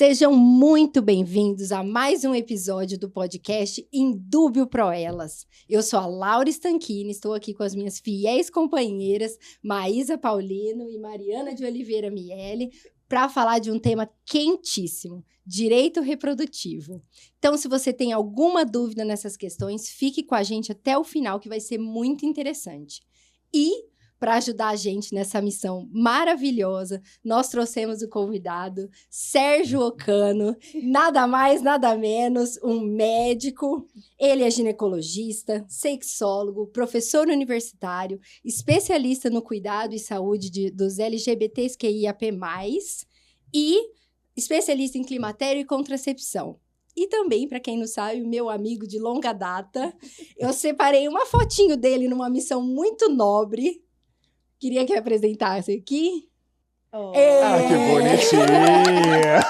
Sejam muito bem-vindos a mais um episódio do podcast Indúbio Pro Elas. Eu sou a Laura Stanchini, estou aqui com as minhas fiéis companheiras Maísa Paulino e Mariana de Oliveira Miele para falar de um tema quentíssimo, direito reprodutivo. Então, se você tem alguma dúvida nessas questões, fique com a gente até o final, que vai ser muito interessante. E para ajudar a gente nessa missão maravilhosa, nós trouxemos o convidado Sérgio Ocano, nada mais, nada menos, um médico. Ele é ginecologista, sexólogo, professor universitário, especialista no cuidado e saúde dos LGBTQIAP+, e especialista em climatério e contracepção. E também, para quem não sabe, meu amigo de longa data, eu separei uma fotinho dele numa missão muito nobre. Queria que apresentasse aqui. Oh. Ah, que bonitinha!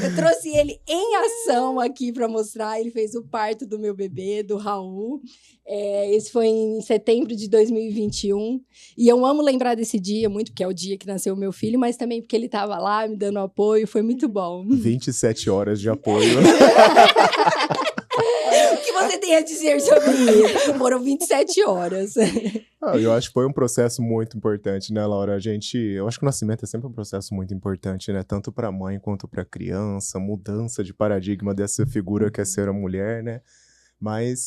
Eu trouxe ele em ação aqui para mostrar. Ele fez o parto do meu bebê, do Raul. Esse foi em setembro de 2021. E eu amo lembrar desse dia muito, porque é o dia que nasceu o meu filho, mas também porque ele estava lá me dando apoio. Foi muito bom. 27 horas de apoio. O que você tem a dizer sobre isso? Foram 27 horas. Eu acho que foi um processo muito importante, né, Laura? Eu acho que o nascimento é sempre um processo muito importante, né? Tanto para a mãe quanto para a criança, mudança de paradigma dessa figura que é ser a mulher, né?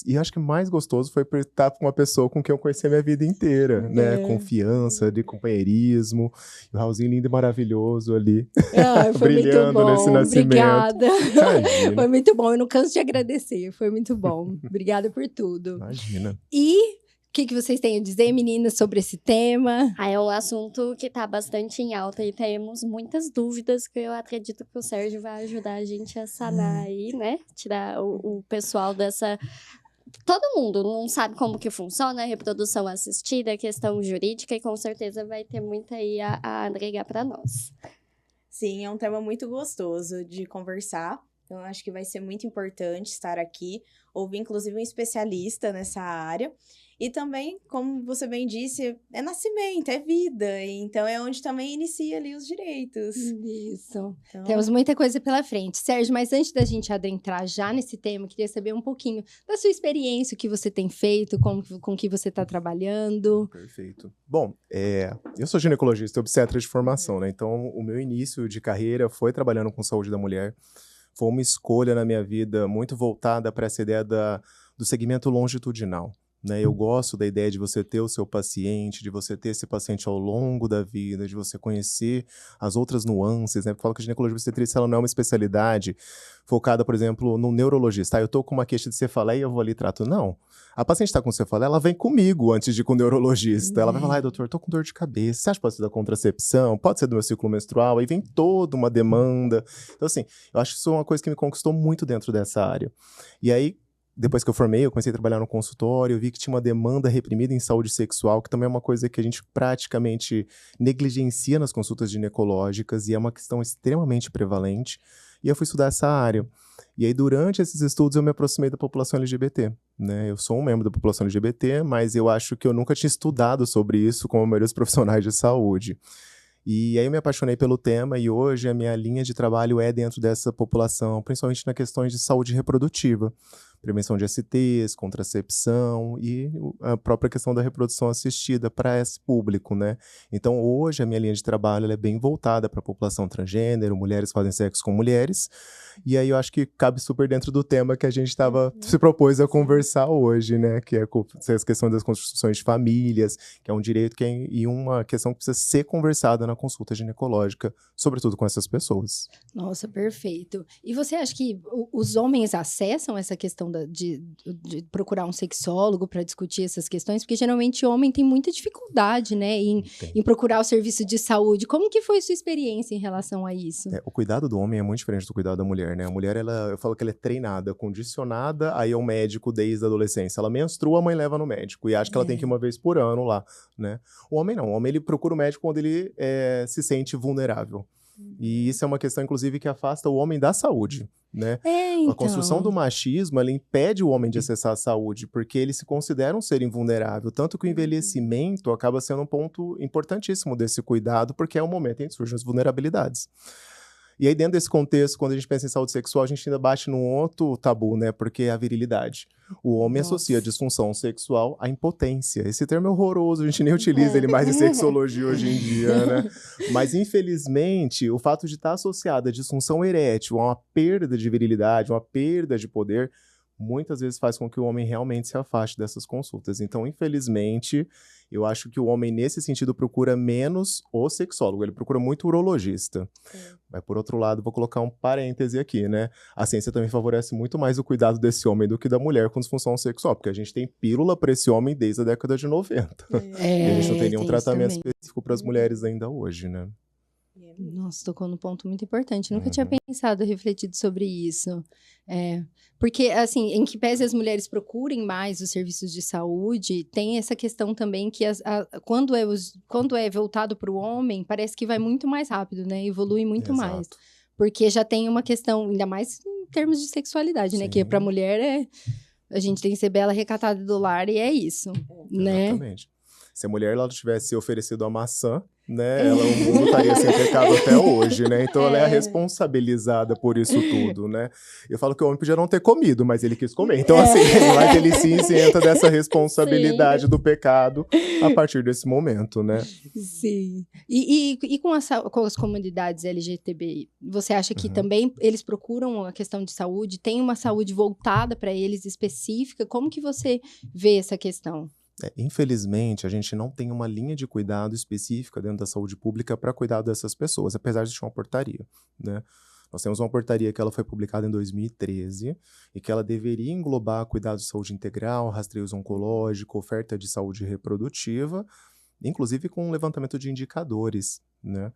E acho que mais gostoso foi por estar com uma pessoa com quem eu conheci a minha vida inteira, né? Confiança, de companheirismo. O Raulzinho lindo e maravilhoso ali, brilhando nesse nascimento. Obrigada. Foi muito bom, eu não canso de agradecer, foi muito bom. Obrigada por tudo. Imagina. E o que vocês têm a dizer, meninas, sobre esse tema? É um assunto que está bastante em alta e temos muitas dúvidas que eu acredito que o Sérgio vai ajudar a gente a sanar aí, né? Tirar o pessoal dessa... Todo mundo não sabe como que funciona a reprodução assistida, a questão jurídica, e com certeza vai ter muito aí a agregar para nós. Sim, é um tema muito gostoso de conversar. Então, acho que vai ser muito importante estar aqui, ouvir inclusive um especialista nessa área. E também, como você bem disse, é nascimento, é vida. Então, é onde também inicia ali os direitos. Isso. Então... Temos muita coisa pela frente. Sérgio, mas antes da gente adentrar já nesse tema, queria saber um pouquinho da sua experiência, o que você tem feito, com que você está trabalhando. Perfeito. Bom, eu sou ginecologista e obstetra de formação, né? Então, o meu início de carreira foi trabalhando com saúde da mulher. Foi uma escolha na minha vida muito voltada para essa ideia do segmento longitudinal. Né? Eu gosto da ideia de você ter o seu paciente, de você ter esse paciente ao longo da vida, de você conhecer as outras nuances, né? Porque eu falo que a ginecologia obstetrícia ela não é uma especialidade focada, por exemplo, no neurologista. Eu tô com uma queixa de cefaleia e eu vou ali e trato. Não. A paciente está com cefaleia, ela vem comigo antes de ir com o neurologista. Ela vai falar, doutor, tô com dor de cabeça. Você acha que pode ser da contracepção? Pode ser do meu ciclo menstrual? Aí vem toda uma demanda. Então, assim, eu acho que isso é uma coisa que me conquistou muito dentro dessa área. E aí, depois que eu formei, eu comecei a trabalhar no consultório, eu vi que tinha uma demanda reprimida em saúde sexual, que também é uma coisa que a gente praticamente negligencia nas consultas ginecológicas e é uma questão extremamente prevalente. E eu fui estudar essa área. E aí, durante esses estudos, eu me aproximei da população LGBT, né? Eu sou um membro da população LGBT, mas eu acho que eu nunca tinha estudado sobre isso como a maioria dos profissionais de saúde. E aí eu me apaixonei pelo tema e hoje a minha linha de trabalho é dentro dessa população, principalmente nas questões de saúde reprodutiva. Prevenção de STs, contracepção e a própria questão da reprodução assistida para esse público, né? Então, hoje, a minha linha de trabalho ela é bem voltada para a população transgênero, mulheres que fazem sexo com mulheres. E aí, eu acho que cabe super dentro do tema que a gente se propôs a conversar hoje, né? Que é a questão das construções de famílias, que é um direito e uma questão que precisa ser conversada na consulta ginecológica, sobretudo com essas pessoas. Nossa, perfeito. E você acha que os homens acessam essa questão de procurar um sexólogo para discutir essas questões? Porque geralmente o homem tem muita dificuldade, né, em procurar o serviço de saúde. Como que foi sua experiência em relação a isso? O cuidado do homem é muito diferente do cuidado da mulher, né? A mulher, eu falo que ela é treinada, condicionada aí ao médico desde a adolescência. Ela menstrua, a mãe leva no médico e acha que ela tem que ir uma vez por ano lá, né? O homem não. O homem, ele procura o médico quando ele se sente vulnerável. E isso é uma questão, inclusive, que afasta o homem da saúde. né? Então. A construção do machismo, ela impede o homem de acessar a saúde, porque ele se considera um ser invulnerável, tanto que o envelhecimento acaba sendo um ponto importantíssimo desse cuidado, porque é o momento em que surgem as vulnerabilidades. E aí, dentro desse contexto, quando a gente pensa em saúde sexual, a gente ainda bate num outro tabu, né? Porque é a virilidade. O homem associa a disfunção sexual à impotência. Esse termo é horroroso, a gente nem utiliza ele mais em sexologia hoje em dia, né? Mas, infelizmente, o fato de estar associado à disfunção erétil, a uma perda de virilidade, uma perda de poder, muitas vezes faz com que o homem realmente se afaste dessas consultas. Então, infelizmente, eu acho que o homem, nesse sentido, procura menos o sexólogo, ele procura muito o urologista. Mas, por outro lado, vou colocar um parêntese aqui, né? A ciência também favorece muito mais o cuidado desse homem do que da mulher com disfunção sexual, porque a gente tem pílula para esse homem desde a década de 90. E a gente não tem nenhum tratamento específico para as mulheres ainda hoje, né? Nossa, tocou num ponto muito importante. Nunca tinha pensado, refletido sobre isso. Porque, assim, em que pese as mulheres procurem mais os serviços de saúde, tem essa questão também que quando é voltado para o homem, parece que vai muito mais rápido, né? Evolui muito mais. Porque já tem uma questão, ainda mais em termos de sexualidade, né? Que para a mulher a gente tem que ser bela, recatada do lar e é isso, né? Exatamente. Se a mulher ela tivesse oferecido a maçã, né, o mundo estaria sem pecado até hoje, né? Então ela é a responsabilizada por isso tudo, né? Eu falo que o homem podia não ter comido, mas ele quis comer. Então, assim, mas ele se isenta dessa responsabilidade do pecado a partir desse momento, né? Sim. E com as comunidades LGBTI, você acha que também eles procuram a questão de saúde? Tem uma saúde voltada para eles específica? Como que você vê essa questão? Infelizmente, a gente não tem uma linha de cuidado específica dentro da saúde pública para cuidar dessas pessoas, apesar de ter uma portaria, né? Nós temos uma portaria que ela foi publicada em 2013 e que ela deveria englobar cuidado de saúde integral, rastreio oncológico, oferta de saúde reprodutiva, inclusive com um levantamento de indicadores, né?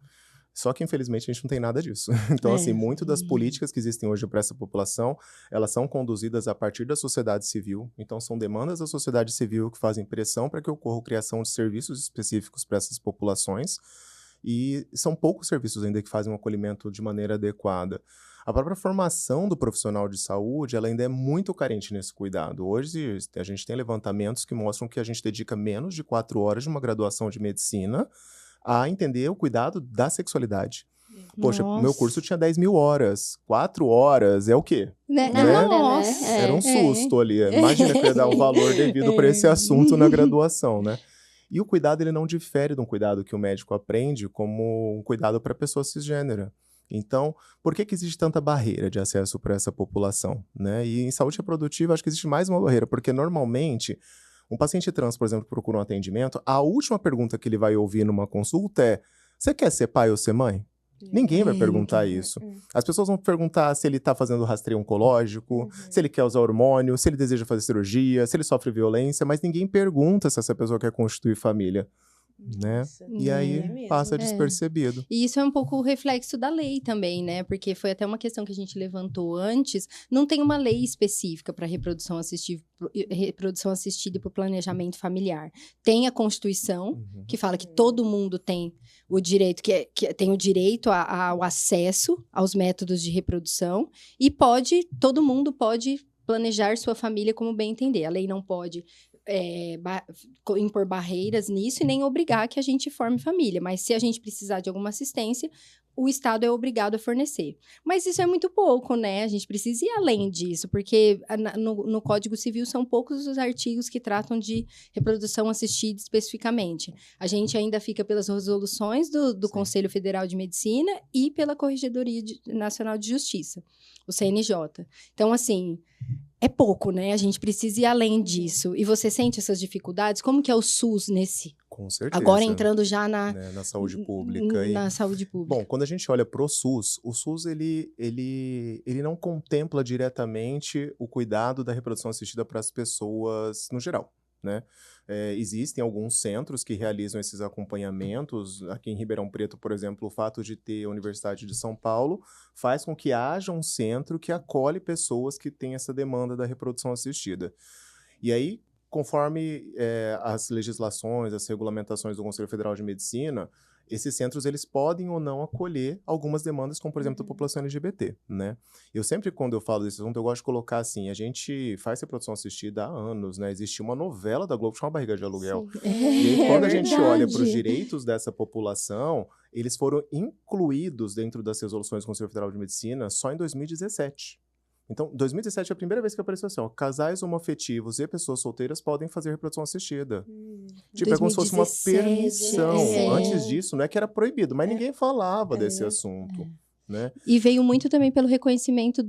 Só que, infelizmente, a gente não tem nada disso. Então, assim, muito das políticas que existem hoje para essa população, elas são conduzidas a partir da sociedade civil. Então, são demandas da sociedade civil que fazem pressão para que ocorra a criação de serviços específicos para essas populações. E são poucos serviços ainda que fazem um acolhimento de maneira adequada. A própria formação do profissional de saúde, ela ainda é muito carente nesse cuidado. Hoje, a gente tem levantamentos que mostram que a gente dedica menos de 4 horas de uma graduação de medicina a entender o cuidado da sexualidade. Poxa, meu curso tinha 10 mil horas. 4 horas é o quê? Nossa! Era um susto ali. Imagina que eu ia dar o valor devido para esse assunto na graduação, né? E o cuidado, ele não difere de um cuidado que o médico aprende como um cuidado para a pessoa cisgênera. Então, por que existe tanta barreira de acesso para essa população, né? E em saúde reprodutiva, acho que existe mais uma barreira, porque normalmente um paciente trans, por exemplo, que procura um atendimento, a última pergunta que ele vai ouvir numa consulta é: você quer ser pai ou ser mãe? Ninguém vai perguntar isso. As pessoas vão perguntar se ele está fazendo rastreio oncológico, se ele quer usar hormônio, se ele deseja fazer cirurgia, se ele sofre violência, mas ninguém pergunta se essa pessoa quer constituir família. Né? E aí passa despercebido. E isso é um pouco o reflexo da lei também, né? Porque foi até uma questão que a gente levantou antes. Não tem uma lei específica para reprodução assistida e para o planejamento familiar. Tem a Constituição, que fala que todo mundo tem o direito, tem o direito ao acesso aos métodos de reprodução e todo mundo pode planejar sua família como bem entender. A lei não pode impor barreiras nisso e nem obrigar que a gente forme família. Mas se a gente precisar de alguma assistência, o Estado é obrigado a fornecer. Mas isso é muito pouco, né? A gente precisa ir além disso, porque no Código Civil são poucos os artigos que tratam de reprodução assistida especificamente. A gente ainda fica pelas resoluções do Conselho Federal de Medicina e pela Corregedoria Nacional de Justiça, o CNJ. Então, assim, é pouco, né? A gente precisa ir além disso. E você sente essas dificuldades? Como que é o SUS nesse? Com certeza. Agora entrando já na saúde pública. Na saúde pública. Bom, quando a gente olha para o SUS ele não contempla diretamente o cuidado da reprodução assistida para as pessoas no geral, né? Existem alguns centros que realizam esses acompanhamentos. Aqui em Ribeirão Preto, por exemplo, o fato de ter a Universidade de São Paulo faz com que haja um centro que acolhe pessoas que têm essa demanda da reprodução assistida. E aí, conforme as legislações, as regulamentações do Conselho Federal de Medicina, esses centros, eles podem ou não acolher algumas demandas, como, por exemplo, da população LGBT, né? Eu sempre, quando eu falo desse assunto, eu gosto de colocar assim, a gente faz reprodução assistida há anos, né? Existia uma novela da Globo que chama Barriga de Aluguel. Sim. E aí, quando a gente olha para os verdade. direitos dessa população, eles foram incluídos dentro das resoluções do Conselho Federal de Medicina só em 2017. Então, 2017 é a primeira vez que apareceu assim, ó, casais homoafetivos e pessoas solteiras podem fazer reprodução assistida. Tipo, é como se fosse uma 2017, permissão. é. Antes disso, não é que era proibido, mas ninguém falava desse assunto, né? E veio muito também pelo reconhecimento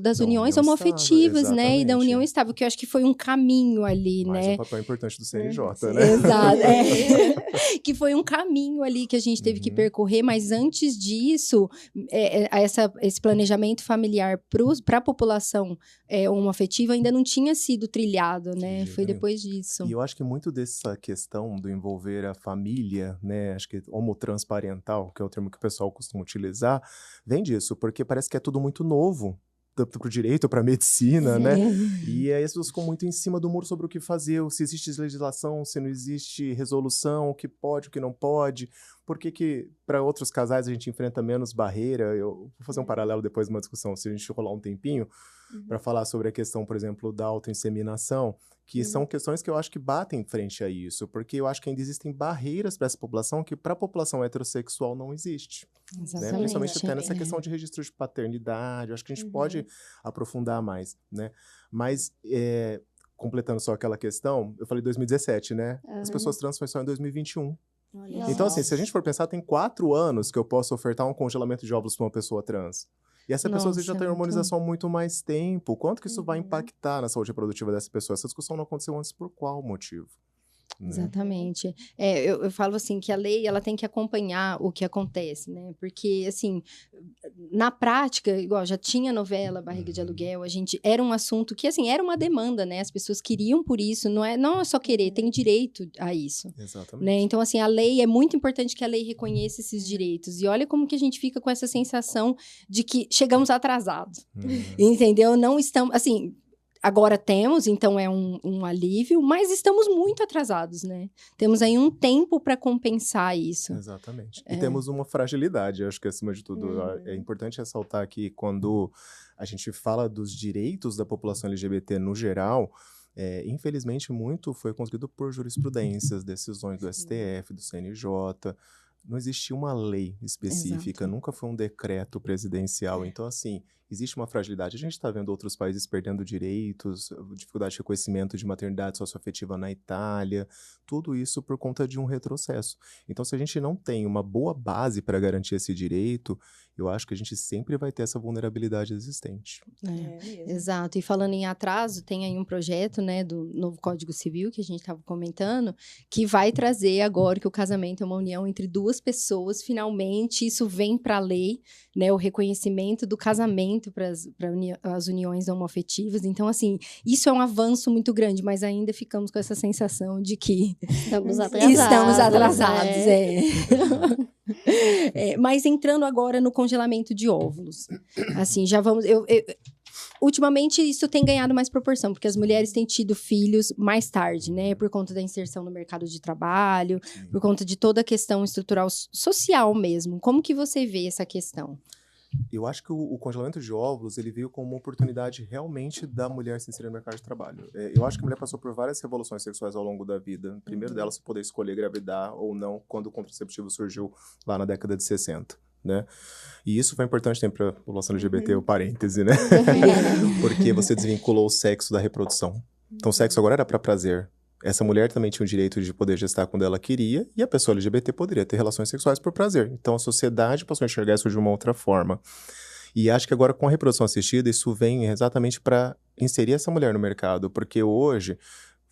das Da uniões união homoafetivas, estável, né? E da exatamente. união estável, que eu acho que foi um caminho ali, Mais né? um papel importante do CNJ, Sim. né? Exato. Que foi um caminho ali que a gente teve que percorrer, mas antes disso, esse planejamento familiar para a população homoafetiva ainda não tinha sido trilhado, né? jeito Foi nenhum. depois disso. E eu acho que muito dessa questão do envolver a família, né, acho que homotransparental, que é o termo que o pessoal costuma utilizar, vem disso, porque parece que é tudo muito novo, tanto para o direito, para a medicina, né? E aí as pessoas ficam muito em cima do muro sobre o que fazer, se existe legislação, se não existe resolução, o que pode, o que não pode. Por que para outros casais a gente enfrenta menos barreira? Eu vou fazer um paralelo depois de uma discussão, se a gente rolar um tempinho, para falar sobre a questão, por exemplo, da autoinseminação, que são questões que eu acho que batem em frente a isso, porque eu acho que ainda existem barreiras para essa população que para a população heterossexual não existe. Né? Exatamente. Principalmente até nessa questão de registro de paternidade, eu acho que a gente pode aprofundar mais, né? Mas, completando só aquela questão, eu falei 2017, né? As pessoas trans foi só em 2021. Olha Então, só. assim, se a gente for pensar, tem 4 anos que eu posso ofertar um congelamento de óvulos para uma pessoa trans. E essa pessoa às vezes, já Nossa, tem muito. hormonização há muito mais tempo. Quanto que isso vai impactar na saúde reprodutiva dessa pessoa? Essa discussão não aconteceu antes por qual motivo? Né? Exatamente. Eu falo assim que a lei ela tem que acompanhar o que acontece, né? Porque assim, na prática, igual já tinha novela Barriga de Aluguel, era um assunto que assim era uma demanda, né? As pessoas queriam por isso, não é só querer, tem direito a isso. Exatamente. Né? Então, assim, a lei, é muito importante que a lei reconheça esses direitos. E olha como que a gente fica com essa sensação de que chegamos atrasados, entendeu? Não estamos, assim, agora temos, então é um alívio, mas estamos muito atrasados, né? Temos aí um tempo para compensar isso. Exatamente. E temos uma fragilidade, acho que acima de tudo. É importante ressaltar que quando a gente fala dos direitos da população LGBT no geral, infelizmente muito foi conseguido por jurisprudências, decisões do STF, do CNJ. Não existia uma lei específica, nunca foi um decreto presidencial. Então, assim, existe uma fragilidade. A gente está vendo outros países perdendo direitos, dificuldade de reconhecimento de maternidade socioafetiva na Itália, tudo isso por conta de um retrocesso. Então, se a gente não tem uma boa base para garantir esse direito, eu acho que a gente sempre vai ter essa vulnerabilidade existente. Mesmo. Exato. E falando em atraso, tem aí um projeto, né, do novo Código Civil, que a gente estava comentando, que vai trazer agora que o casamento é uma união entre duas pessoas. Finalmente, isso vem para a lei, né, o reconhecimento do casamento para as uniões homoafetivas. Então, assim, isso é um avanço muito grande, mas ainda ficamos com essa sensação de que Estamos atrasados. estamos atrasados, né? Mas entrando agora no congelamento de óvulos, assim, já vamos... Ultimamente, isso tem ganhado mais proporção, porque as mulheres têm tido filhos mais tarde, né? Por conta da inserção no mercado de trabalho, por conta de toda a questão estrutural social mesmo. Como que você vê essa questão? Eu acho que o congelamento de óvulos, ele veio como uma oportunidade realmente da mulher se inserir no mercado de trabalho. Eu acho que a mulher passou por várias revoluções sexuais ao longo da vida. O primeiro dela, você poder escolher engravidar ou não, quando o contraceptivo surgiu lá na década de 60. Né? E isso foi importante também para a população LGBT, o parêntese, né? Porque você desvinculou o sexo da reprodução. Então, o sexo agora era para prazer. Essa mulher também tinha o direito de poder gestar quando ela queria, e a pessoa LGBT poderia ter relações sexuais por prazer. Então, a sociedade passou a enxergar isso de uma outra forma. E acho que agora, com a reprodução assistida, isso vem exatamente para inserir essa mulher no mercado, porque hoje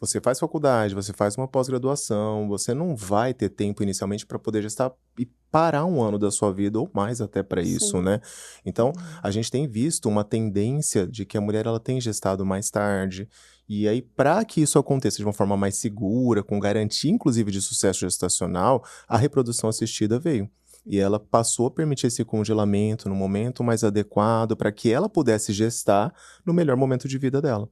você faz faculdade, você faz uma pós-graduação, você não vai ter tempo inicialmente para poder gestar e parar um ano da sua vida ou mais até para isso, né? Então, a gente tem visto uma tendência de que a mulher ela tem gestado mais tarde. E aí, para que isso aconteça de uma forma mais segura, com garantia, inclusive, de sucesso gestacional, a reprodução assistida veio. E ela passou a permitir esse congelamento no momento mais adequado para que ela pudesse gestar no melhor momento de vida dela.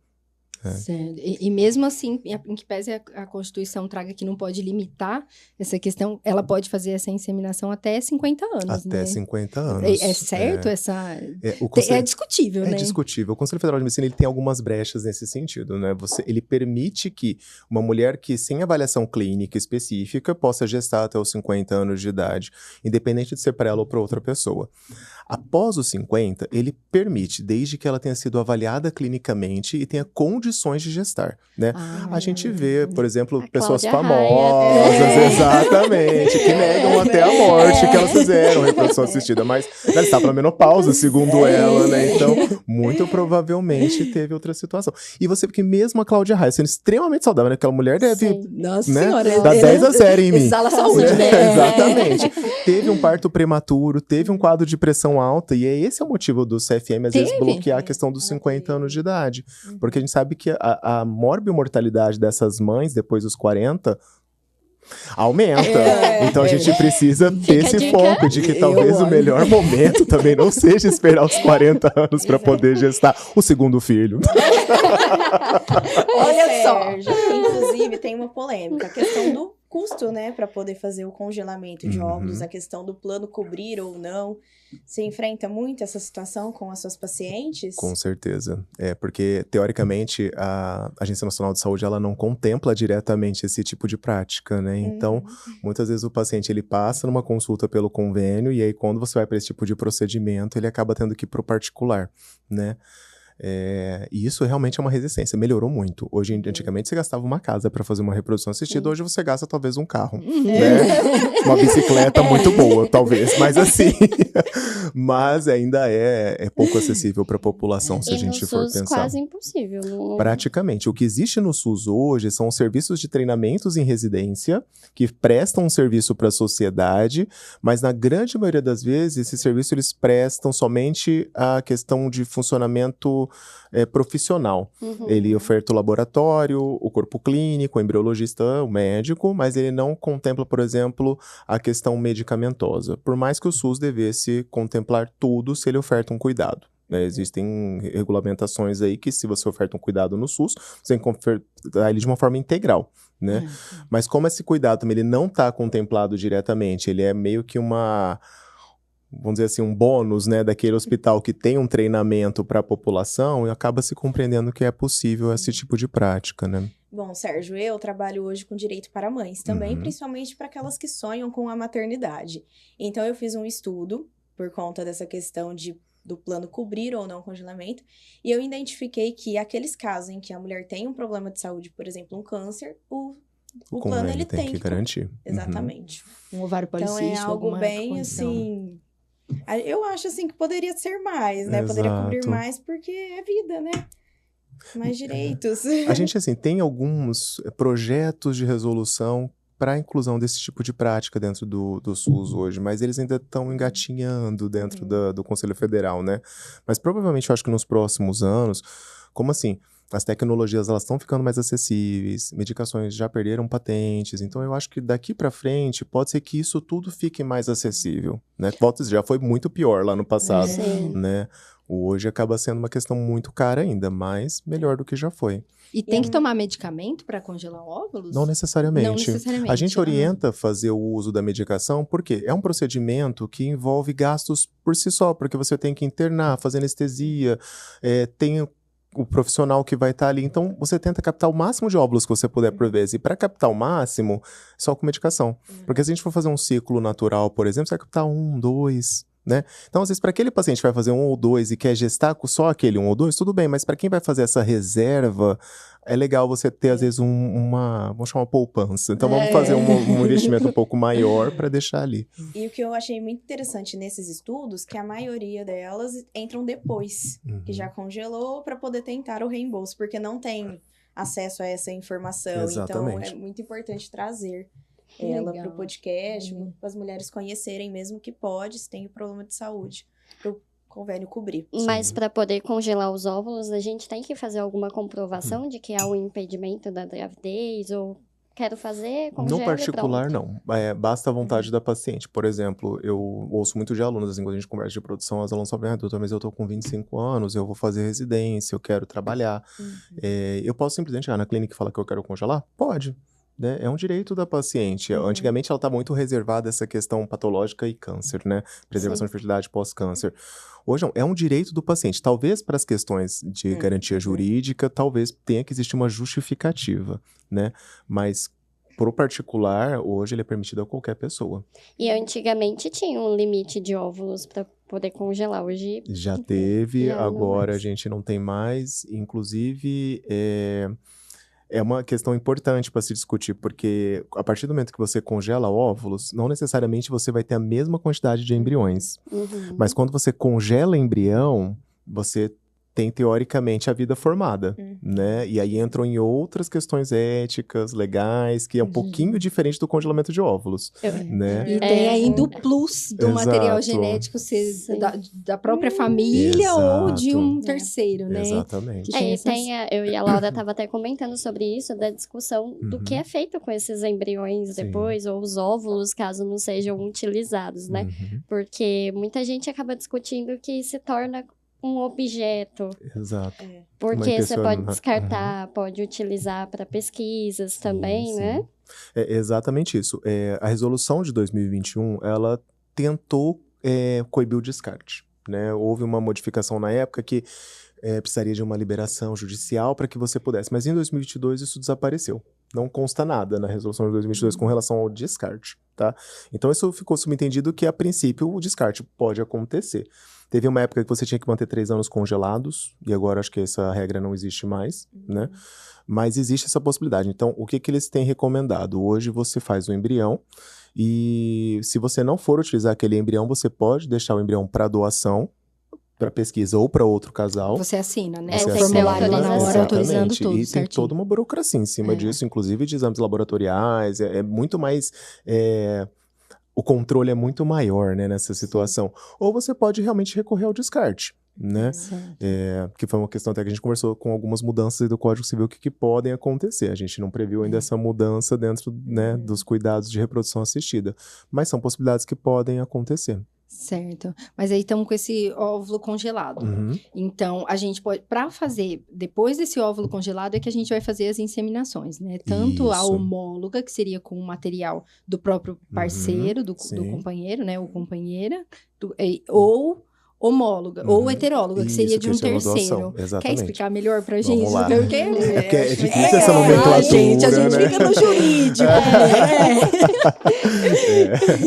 Certo. E mesmo assim, em que pese a Constituição traga que não pode limitar essa questão, ela pode fazer essa inseminação até 50 anos, Até né? 50 anos. É certo essa... O É discutível, né? É discutível. O Conselho Federal de Medicina ele tem algumas brechas nesse sentido, né? Ele permite que uma mulher que, sem avaliação clínica específica, possa gestar até os 50 anos de idade, independente de ser para ela ou para outra pessoa. Após os 50, ele permite, desde que ela tenha sido avaliada clinicamente e tenha condições de gestar, né? A gente vê, por exemplo, pessoas famosas, exatamente, que negam até a morte que elas fizeram reprodução assistida, mas ela está para menopausa, segundo ela, né? Então, muito provavelmente teve outra situação. E você, porque mesmo a Cláudia Raia sendo extremamente saudável, né? Aquela mulher deve, Nossa né? senhora, Dá 10 a 0 em mim. Exala saúde, né? Exatamente. Teve um parto prematuro, teve um quadro de pressão alta, e esse é o motivo do CFM, às vezes, bloquear a questão dos 50 anos de idade. Porque a gente sabe que a morbimortalidade dessas mães, depois dos 40, aumenta. Então a gente precisa ter esse foco de que talvez o melhor momento também não seja esperar os 40 anos para poder gestar o segundo filho. Olha só. Inclusive, tem uma polêmica. A questão do custo, né, para poder fazer o congelamento de óvulos, a questão do plano cobrir ou não. Você enfrenta muito essa situação com as suas pacientes? Com certeza. Porque, teoricamente, a Agência Nacional de Saúde, ela não contempla diretamente esse tipo de prática, né? Então, muitas vezes o paciente, ele passa numa consulta pelo convênio, e aí quando você vai para esse tipo de procedimento, ele acaba tendo que ir pro particular, né? E isso realmente é uma resistência, melhorou muito. Antigamente você gastava uma casa para fazer uma reprodução assistida, hoje você gasta talvez um carro, né? Uma bicicleta muito boa, talvez, mas assim, mas ainda é pouco acessível para a população, se a gente for pensar. Quase impossível. Praticamente. O que existe no SUS hoje são serviços de treinamentos em residência que prestam um serviço para a sociedade, mas na grande maioria das vezes esses serviços eles prestam somente a questão de funcionamento profissional. Ele oferta o laboratório, o corpo clínico, o embriologista, o médico, mas ele não contempla, por exemplo, a questão medicamentosa. Por mais que o SUS devesse contemplar tudo se ele oferta um cuidado. Existem regulamentações aí que se você oferta um cuidado no SUS, você tem que ofertar ele de uma forma integral, né? Mas como esse cuidado também ele não está contemplado diretamente, ele é meio que vamos dizer assim, um bônus, né, daquele hospital que tem um treinamento para a população, e acaba se compreendendo que é possível esse tipo de prática, né? Bom, Sérgio, eu trabalho hoje com direito para mães também, principalmente para aquelas que sonham com a maternidade. Então, eu fiz um estudo por conta dessa questão do plano cobrir ou não congelamento, e eu identifiquei que aqueles casos em que a mulher tem um problema de saúde, por exemplo, um câncer, o plano ele tem que garantir. Exatamente. Um ovário policístico, então é algo bem condição. Assim, eu acho assim que poderia ser mais, né? Exato. Poderia cobrir mais porque é vida, né? Mais direitos. A gente, assim, tem alguns projetos de resolução para a inclusão desse tipo de prática dentro do SUS hoje, mas eles ainda estão engatinhando dentro do Conselho Federal, né? Mas provavelmente eu acho que nos próximos anos, como assim, as tecnologias elas estão ficando mais acessíveis, medicações já perderam patentes, então eu acho que daqui para frente pode ser que isso tudo fique mais acessível, né? Já foi muito pior lá no passado, né? Hoje acaba sendo uma questão muito cara ainda, mas melhor do que já foi. E tem que tomar medicamento para congelar óvulos? Não necessariamente. Não necessariamente. A gente orienta a fazer o uso da medicação porque é um procedimento que envolve gastos por si só, porque você tem que internar, fazer anestesia, tem o profissional que vai estar ali. Então, você tenta captar o máximo de óvulos que você puder por vez. E para captar o máximo, só com medicação. Porque se a gente for fazer um ciclo natural, por exemplo, você vai captar 1, 2... né? Então, às vezes, para aquele paciente que vai fazer 1 ou 2 e quer gestar com só aquele 1 ou 2, tudo bem, mas para quem vai fazer essa reserva, é legal você ter, às vezes, vamos chamar poupança. Então, vamos fazer um investimento um pouco maior para deixar ali. E o que eu achei muito interessante nesses estudos, que a maioria delas entram depois, que já congelou, para poder tentar o reembolso, porque não tem acesso a essa informação. Exatamente. Então, é muito importante trazer ela para o podcast, para as mulheres conhecerem mesmo que pode, se tem problema de saúde, para o convênio cobrir. Mas para poder congelar os óvulos, a gente tem que fazer alguma comprovação de que há um impedimento da gravidez ou quero fazer, congela No e particular, pronto. não. Basta a vontade da paciente. Por exemplo, eu ouço muito de alunos, assim, quando a gente conversa de produção, as alunas falam, doutor, mas eu tô com 25 anos, eu vou fazer residência, eu quero trabalhar. Eu posso simplesmente chegar na clínica e falar que eu quero congelar? Pode. Né? É um direito da paciente. Antigamente, ela tá muito reservada a essa questão patológica e câncer, né? Preservação de fertilidade pós-câncer. Hoje não, é um direito do paciente. Talvez para as questões de garantia jurídica, talvez tenha que existir uma justificativa, né? Mas pro particular, hoje ele é permitido a qualquer pessoa. E antigamente tinha um limite de óvulos para poder congelar. Hoje Já teve, Já não agora a mais. gente não tem mais. Inclusive, é uma questão importante para se discutir, porque a partir do momento que você congela óvulos, não necessariamente você vai ter a mesma quantidade de embriões. Mas quando você congela embrião, você tem, teoricamente, a vida formada, né? E aí entram em outras questões éticas, legais, que é um pouquinho diferente do congelamento de óvulos, né? E tem ainda o plus do material Exato. genético ser Sim. da própria família ou de Exato. um terceiro, né? Exatamente. Que tem E essas- eu e a Laura tava até comentando sobre isso, da discussão do que é feito com esses embriões Sim. depois, ou os óvulos, caso não sejam utilizados, né? Porque muita gente acaba discutindo que se torna um objeto, Exato. porque você pode impressiona- descartar, pode utilizar para pesquisas também, sim. né? É exatamente isso. A resolução de 2021, ela tentou coibir o descarte, né? Houve uma modificação na época que precisaria de uma liberação judicial para que você pudesse. Mas em 2022 isso desapareceu. Não consta nada na resolução de 2022 com relação ao descarte, tá? Então isso ficou subentendido que, a princípio, o descarte pode acontecer. Teve uma época que você tinha que manter 3 anos congelados, e agora acho que essa regra não existe mais, né? Mas existe essa possibilidade. Então, o que eles têm recomendado? Hoje você faz o embrião, e se você não for utilizar aquele embrião, você pode deixar o embrião para doação, para pesquisa ou para outro casal. Você assina, né? Você o tem que ter formulário lá na hora autorização. autorizando Exatamente. tudo E tem certinho. toda uma burocracia em cima disso, inclusive de exames laboratoriais. É muito mais. O controle é muito maior, né, nessa situação. Ou você pode realmente recorrer ao descarte, né? Que foi uma questão até que a gente conversou com algumas mudanças aí do Código Civil que podem acontecer. A gente não previu ainda essa mudança dentro, né, dos cuidados de reprodução assistida. Mas são possibilidades que podem acontecer. Certo. Mas aí estamos com esse óvulo congelado. Então, a gente pode, para fazer, depois desse óvulo congelado, é que a gente vai fazer as inseminações, né? Tanto a Isso. homóloga, que seria com o material do próprio parceiro, do sim. companheiro, né? Ou companheira, ou homóloga, ou heteróloga, que seria Isso, de um que é uma doação. terceiro. Quer Exatamente. explicar melhor pra Vamos gente? lá. Porque Porque é acho difícil que- essa nomenclatura, gente, a gente né? fica no jurídico.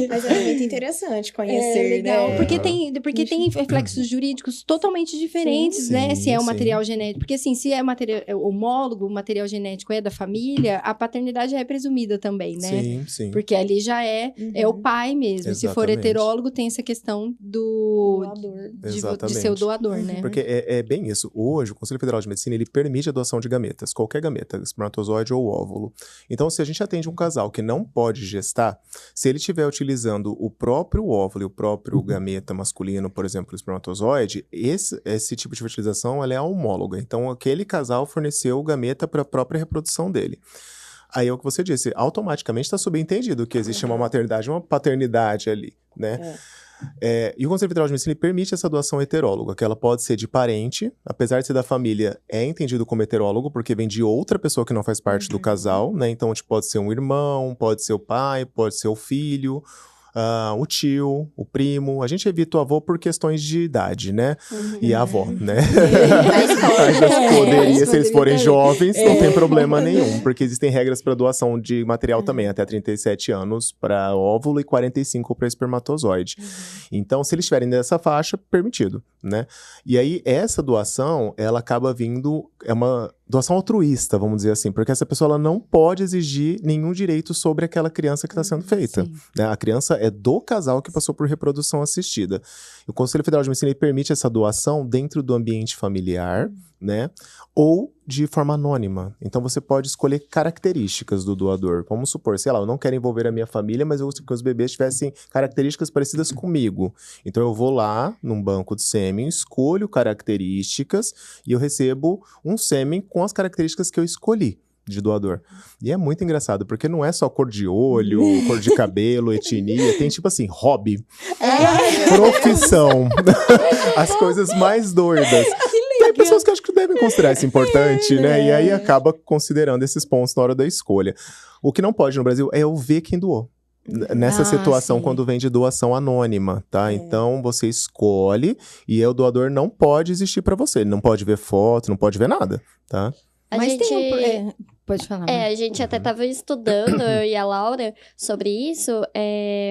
Mas é muito interessante conhecer, legal, né? porque tem reflexos jurídicos totalmente diferentes, Sim. né? Se é um Sim. material genético. Porque, assim, se é material homólogo, o material genético é da família, a paternidade é presumida também, né? Sim, sim. Porque ali já é o pai mesmo. Se for Exatamente. heterólogo, tem essa questão do Doador. de ser o doador, né? Porque é bem isso. Hoje, o Conselho Federal de Medicina, ele permite a doação de gametas, qualquer gameta, espermatozoide ou óvulo. Então, se a gente atende um casal que não pode gestar, se ele estiver utilizando o próprio óvulo e o próprio gameta masculino, por exemplo, o espermatozoide, esse tipo de fertilização, ela é homóloga. Então, aquele casal forneceu o gameta para a própria reprodução dele. Aí é o que você disse, automaticamente está subentendido que existe uma maternidade e uma paternidade ali, né? E o Conselho Federal de Medicina permite essa doação heteróloga, que ela pode ser de parente, apesar de ser da família, é entendido como heterólogo, porque vem de outra pessoa que não faz parte do casal, né? Então, pode ser um irmão, pode ser o pai, pode ser o filho, o tio, o primo. A gente evita o avô por questões de idade, né? E a avó, né? Mas poderia, se eles forem jovens, não tem problema nenhum, porque existem regras para doação de material também, até 37 anos para óvulo e 45 para espermatozoide. Então, se eles estiverem nessa faixa, permitido, né? E aí, essa doação, ela acaba vindo, é uma doação altruísta, vamos dizer assim, porque essa pessoa ela não pode exigir nenhum direito sobre aquela criança que está sendo feita, né? A criança é do casal que passou por reprodução assistida. O Conselho Federal de Medicina ele permite essa doação dentro do ambiente familiar, né? Ou de forma anônima. Então, você pode escolher características do doador. Vamos supor, sei lá, eu não quero envolver a minha família, mas eu gostaria que os bebês tivessem características parecidas comigo. Então, eu vou lá num banco de sêmen, escolho características e eu recebo um sêmen com as características que eu escolhi. de doador. E é muito engraçado, porque não é só cor de olho, cor de cabelo, etnia, tem tipo assim, hobby, profissão, as coisas mais doidas. Tem pessoas que eu acho que devem considerar isso importante, né? E aí acaba considerando esses pontos na hora da escolha. O que não pode no Brasil é eu ver quem doou. Nessa situação, sim. quando vem de doação anônima, tá? Então, você escolhe e o doador não pode existir pra você. Ele não pode ver foto, não pode ver nada, tá? Mas tem pode falar. A gente até estava estudando, eu e a Laura, sobre isso,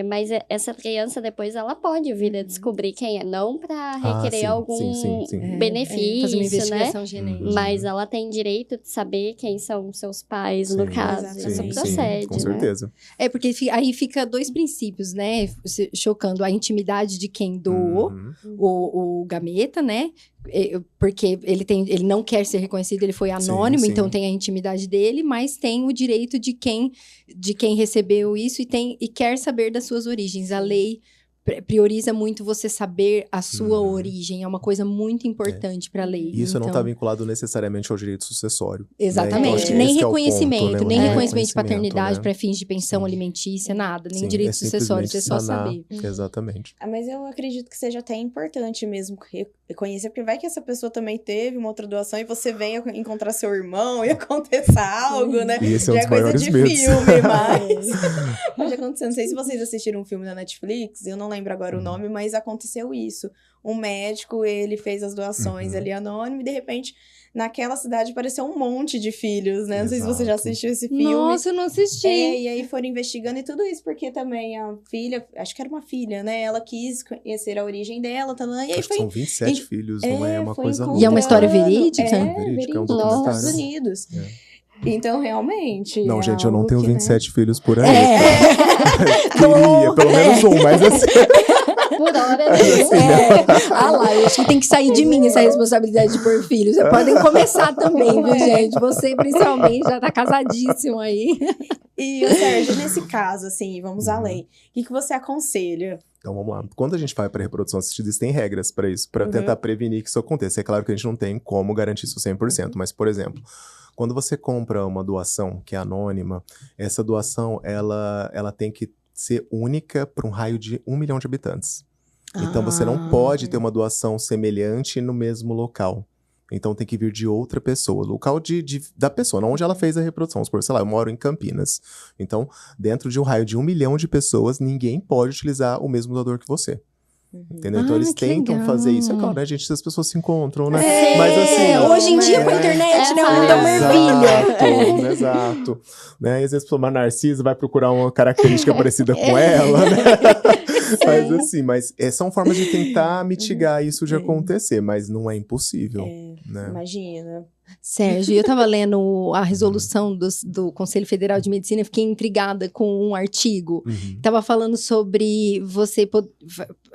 mas essa criança depois ela pode vir a descobrir quem é, não para requerer sim, algum sim. benefício, fazer uma né? investigação genética. Mas ela tem direito de saber quem são seus pais, no Sim, caso. sim, Isso sim, procede, com né? certeza. Porque aí fica dois princípios, né? Chocando a intimidade de quem doou Uhum. o gameta, né? Porque ele não quer ser reconhecido, ele foi anônimo, sim. então tem a intimidade dele, mas tem o direito de quem recebeu isso e quer saber das suas origens. A lei prioriza muito você saber a sua origem, é uma coisa muito importante para a lei. Isso não então, está vinculado necessariamente ao direito sucessório. Exatamente, Né? nem Esse que é o reconhecimento, ponto, né? nem Um reconhecimento de paternidade né? para fins de pensão alimentícia, nada, nem Sim, direito é sucessório, você é só sanar. saber. Exatamente. Mas eu acredito que seja até importante mesmo reconhecer, porque vai que essa pessoa também teve uma outra doação e você venha encontrar seu irmão e aconteça algo, né? E esse é um Já dos coisa maiores de medos. filme, mas pode acontecer. Não sei se vocês assistiram um filme da Netflix, eu não lembro agora o nome, mas aconteceu isso. Um médico, ele fez as doações ali anônimo e de repente naquela cidade apareceu um monte de filhos, né? Não sei se você já Exato. assistiu esse filme. Nossa, eu não assisti. E aí foram investigando e tudo isso, porque também a filha, acho que era uma filha, né? Ela quis conhecer a origem dela, e aí Acho que foi... são 27 filhos, não é uma foi coisa E é uma história encontrando. verídica? Verídica, é um nos documentário. Estados Unidos. Então, realmente. Não, é gente, eu não algo tenho que, né? 27 filhos por aí. Não. Queria, pelo menos um, mas assim... Por hora, Assim, Ah lá, eu acho que tem que sair de mim essa responsabilidade de pôr filhos. Vocês podem começar também, viu, gente? Você, principalmente, já tá casadíssimo aí. E, Sérgio, nesse caso, assim, vamos além. O que você aconselha? Então vamos lá. Quando a gente vai para reprodução assistida, tem regras para isso, para tentar prevenir que isso aconteça. É claro que a gente não tem como garantir isso 100%, mas, por exemplo, quando você compra uma doação que é anônima, essa doação ela tem que ser única para um raio de 1 milhão de habitantes. Então você não pode ter uma doação semelhante no mesmo local. Então tem que vir de outra pessoa, local da pessoa, não onde ela fez a reprodução. Por, sei lá, eu moro em Campinas. Então, dentro de um raio de 1 milhão de pessoas, ninguém pode utilizar o mesmo doador que você. Entendeu? Então eles que tentam legal. fazer isso. É claro, né, gente? As pessoas se encontram, né? É, Mas assim. hoje em dia com a internet, né? Uma maravilha. Exato. Né? E às vezes uma narcisa vai procurar uma característica parecida com ela, né? Mas são formas de tentar mitigar isso de acontecer, mas não é impossível. Né? Imagina. Sérgio, eu estava lendo a resolução do Conselho Federal de Medicina, fiquei intrigada com um artigo. Estava falando sobre você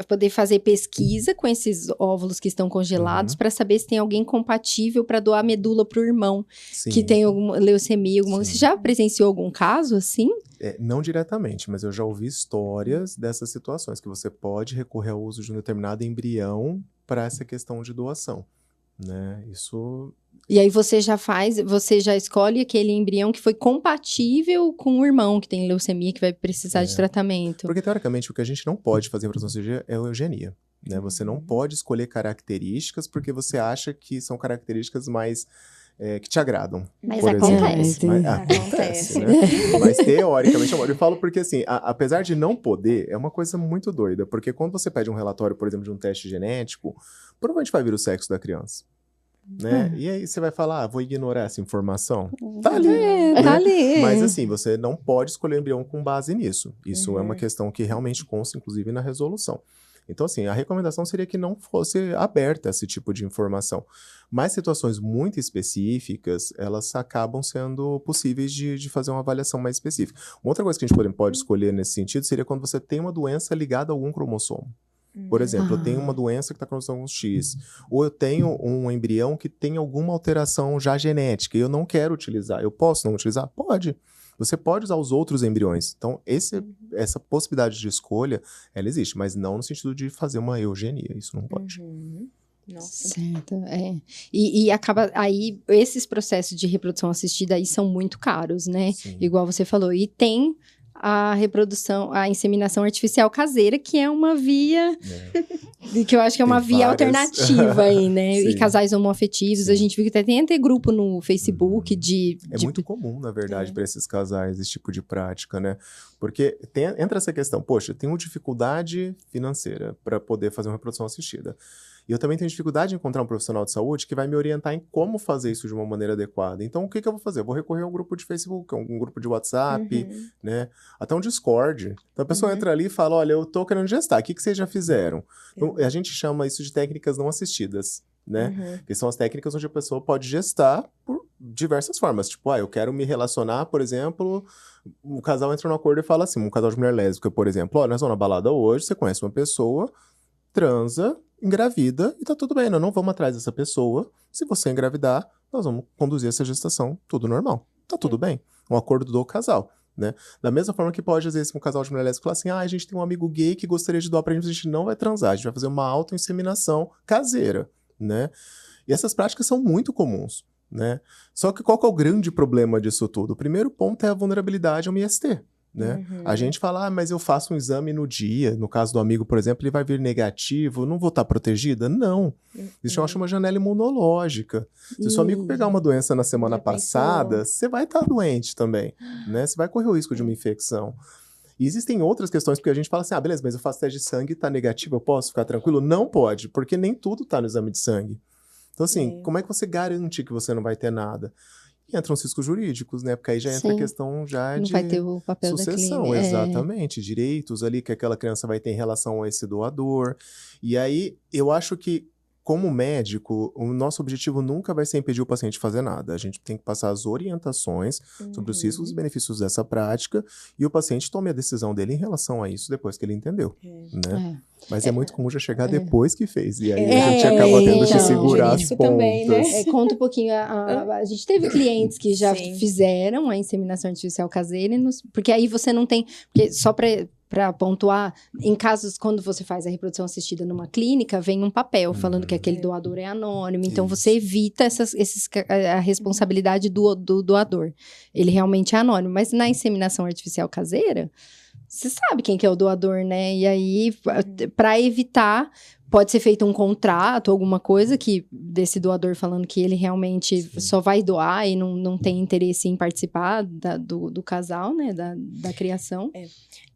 poder fazer pesquisa com esses óvulos que estão congelados para saber se tem alguém compatível para doar medula para o irmão que tem alguma leucemia. Você já presenciou algum caso assim? Não diretamente, mas eu já ouvi histórias dessas situações, que você pode recorrer ao uso de um determinado embrião para essa questão de doação. Né? Isso... E aí você já escolhe aquele embrião que foi compatível com o irmão que tem leucemia, que vai precisar de tratamento. Porque, teoricamente, o que a gente não pode fazer em reprodução assistida é a eugenia. Né? Você não pode escolher características porque você acha que são características mais... que te agradam. Mas acontece. Acontece, né? Mas teoricamente, eu falo porque assim, apesar de não poder, é uma coisa muito doida, porque quando você pede um relatório, por exemplo, de um teste genético, provavelmente vai vir o sexo da criança. Né? E aí você vai falar, vou ignorar essa informação? Tá ali. Né? Tá ali. Mas assim, você não pode escolher o embrião com base nisso. Isso é uma questão que realmente consta, inclusive, na resolução. Então, assim, a recomendação seria que não fosse aberta esse tipo de informação. Mas situações muito específicas, elas acabam sendo possíveis de fazer uma avaliação mais específica. Uma outra coisa que a gente pode escolher nesse sentido seria quando você tem uma doença ligada a algum cromossomo. Por exemplo, eu tenho uma doença que está com cromossomo X, ou eu tenho um embrião que tem alguma alteração já genética e eu não quero utilizar. Eu posso não utilizar? Pode. Você pode usar os outros embriões. Então, essa possibilidade de escolha, ela existe, mas não no sentido de fazer uma eugenia. Isso não pode. Nossa. Certo, E acaba, aí, esses processos de reprodução assistida aí são muito caros, né? Sim. Igual você falou. E tem a reprodução, a inseminação artificial caseira, que é uma via, que eu acho que é uma Tem via várias. alternativa aí, né? E Sim. casais homoafetivos, a Sim. gente viu que tem até grupo no Facebook de... É muito comum, na verdade, É. para esses casais, esse tipo de prática, né? Porque entra essa questão, poxa, eu tenho dificuldade financeira para poder fazer uma reprodução assistida. E eu também tenho dificuldade em encontrar um profissional de saúde que vai me orientar em como fazer isso de uma maneira adequada. Então, o que eu vou fazer? Eu vou recorrer a um grupo de Facebook, um grupo de WhatsApp, né? Até um Discord. Então, a pessoa entra ali e fala, olha, eu tô querendo gestar, o que vocês já fizeram? Então, a gente chama isso de técnicas não assistidas, né? Que são as técnicas onde a pessoa pode gestar por diversas formas. Tipo, eu quero me relacionar, por exemplo, o casal entra num acordo e fala assim, um casal de mulher lésbica, por exemplo, nós vamos na balada hoje, você conhece uma pessoa, transa, engravida e tá tudo bem, nós não vamos atrás dessa pessoa. Se você engravidar, nós vamos conduzir essa gestação, tudo normal. Tá tudo bem. Um acordo do casal, né? Da mesma forma que pode, às vezes, um casal de mulher lésbica falar assim, a gente tem um amigo gay que gostaria de doar pra gente, mas a gente não vai transar, a gente vai fazer uma autoinseminação caseira, né? E essas práticas são muito comuns, né? Só que qual que é o grande problema disso tudo? O primeiro ponto é a vulnerabilidade ao IST. Né? A gente fala, mas eu faço um exame no dia, no caso do amigo, por exemplo, ele vai vir negativo, não vou estar protegida? Não. Isso chama uma janela imunológica. Se o seu amigo pegar uma doença na semana passada, você vai estar doente também, né? Você vai correr o risco de uma infecção. E existem outras questões, porque a gente fala assim, beleza, mas eu faço teste de sangue, tá negativo, eu posso ficar tranquilo? Não pode, porque nem tudo tá no exame de sangue. Então, assim, como é que você garante que você não vai ter nada? E entram os riscos jurídicos, né? Porque aí já entra a questão já não de vai ter o papel sucessão, da clínica. exatamente. Direitos ali que aquela criança vai ter em relação a esse doador. E aí, eu acho que, como médico, o nosso objetivo nunca vai ser impedir o paciente de fazer nada. A gente tem que passar as orientações sobre os riscos e benefícios dessa prática e o paciente tome a decisão dele em relação a isso depois que ele entendeu, né? Mas é muito comum já chegar depois que fez. E aí a gente acaba tendo que segurar as pontas. Também, né? Conta um pouquinho. A gente teve clientes que já fizeram a inseminação artificial caseira, porque aí você não tem... Porque só para pontuar, em casos quando você faz a reprodução assistida numa clínica, vem um papel falando que aquele doador é anônimo. Então, você evita a responsabilidade do doador. Ele realmente é anônimo. Mas na inseminação artificial caseira... Você sabe quem que é o doador, né? E aí, para evitar, pode ser feito um contrato, alguma coisa desse doador falando que ele realmente só vai doar e não tem interesse em participar do casal, né? Da criação.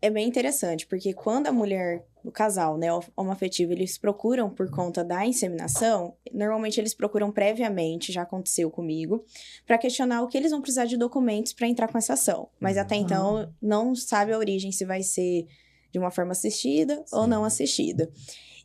É bem interessante, porque quando a mulher, o casal, né, homoafetivo, eles procuram por conta da inseminação, normalmente eles procuram previamente, já aconteceu comigo, para questionar o que eles vão precisar de documentos para entrar com essa ação. Mas até então, não sabe a origem, se vai ser de uma forma assistida ou não assistida.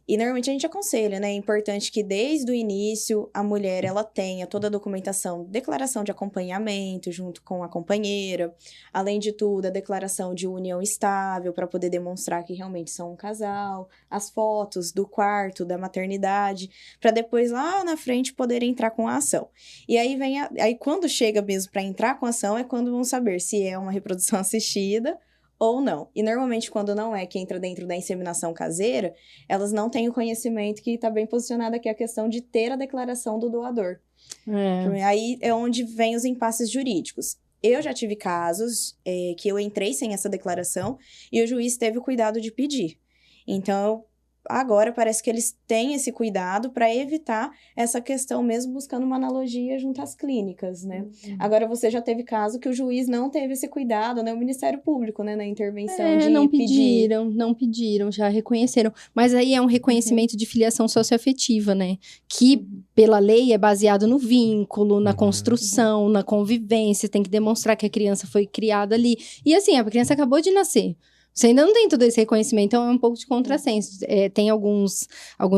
E normalmente a gente aconselha, né? É importante que desde o início a mulher ela tenha toda a documentação, declaração de acompanhamento junto com a companheira, além de tudo, a declaração de união estável para poder demonstrar que realmente são um casal, as fotos do quarto, da maternidade, para depois lá na frente poder entrar com a ação. E aí aí quando chega mesmo para entrar com a ação é quando vão saber se é uma reprodução assistida ou não. E normalmente, quando não é que entra dentro da inseminação caseira, elas não têm o conhecimento que está bem posicionado aqui, a questão de ter a declaração do doador. Aí é onde vem os impasses jurídicos. Eu já tive casos que eu entrei sem essa declaração e o juiz teve o cuidado de pedir. Então, agora parece que eles têm esse cuidado para evitar essa questão, mesmo buscando uma analogia junto às clínicas, né? Agora, você já teve caso que o juiz não teve esse cuidado, né? O Ministério Público, né? Na intervenção de não pediram, já reconheceram. Mas aí é um reconhecimento de filiação socioafetiva, né? Que, pela lei, é baseado no vínculo, na construção, na convivência. Tem que demonstrar que a criança foi criada ali. E assim, a criança acabou de nascer. Você ainda não tem todo esse reconhecimento, então é um pouco de contrassenso. Tem alguns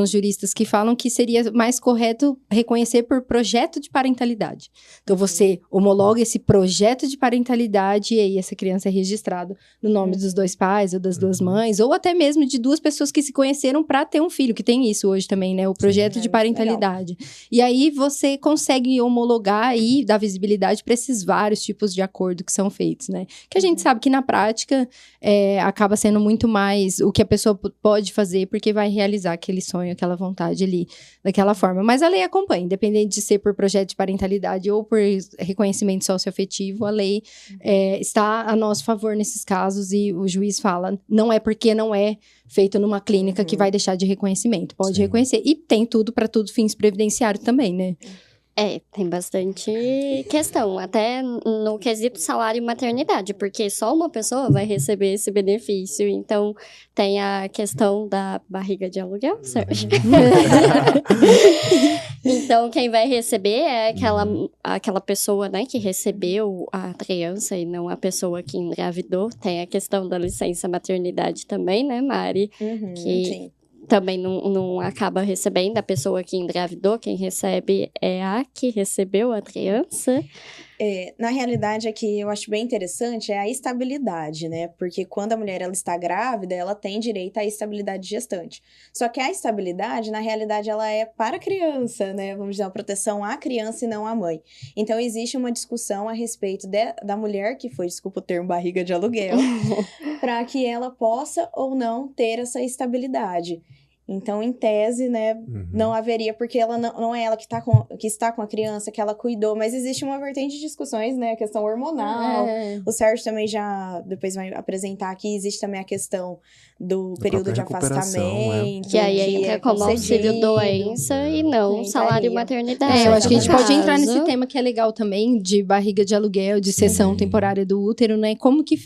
juristas que falam que seria mais correto reconhecer por projeto de parentalidade. Então, você homologa esse projeto de parentalidade e aí essa criança é registrada no nome dos dois pais ou das duas mães, ou até mesmo de duas pessoas que se conheceram para ter um filho, que tem isso hoje também, né? O projeto de parentalidade. Legal. E aí, você consegue homologar e dar visibilidade para esses vários tipos de acordo que são feitos, né? Que a gente sabe que, na prática, acaba sendo muito mais o que a pessoa pode fazer, porque vai realizar aquele sonho, aquela vontade ali, daquela forma. Mas a lei acompanha, independente de ser por projeto de parentalidade ou por reconhecimento socioafetivo, a lei está a nosso favor nesses casos, e o juiz fala, não é porque não é feito numa clínica que vai deixar de reconhecimento, pode reconhecer. E tem tudo para tudo, fins previdenciários também, né? Tem bastante questão, até no quesito salário e maternidade, porque só uma pessoa vai receber esse benefício. Então, tem a questão da barriga de aluguel, Sérgio? Então, quem vai receber é aquela pessoa, né, que recebeu a criança e não a pessoa que engravidou. Tem a questão da licença maternidade também, né, Mari? Que sim. Também não acaba recebendo a pessoa que engravidou, quem recebe é a que recebeu a criança. Na realidade, aqui eu acho bem interessante é a estabilidade, né? Porque quando a mulher ela está grávida, ela tem direito à estabilidade gestante. Só que a estabilidade, na realidade, ela é para a criança, né? Vamos dizer, uma proteção à criança e não à mãe. Então, existe uma discussão a respeito da mulher que foi, desculpa o termo, barriga de aluguel, para que ela possa ou não ter essa estabilidade. Então, em tese, né, não haveria, porque ela não é ela que está com a criança, que ela cuidou, mas existe uma vertente de discussões, né, a questão hormonal. O Sérgio também já, depois vai apresentar aqui, existe também a questão do período de afastamento. Que aí entra como auxílio-doença e não salário maternidade. Eu acho que a gente pode entrar nesse tema que é legal também, de barriga de aluguel, de cessão temporária do útero, né, como que...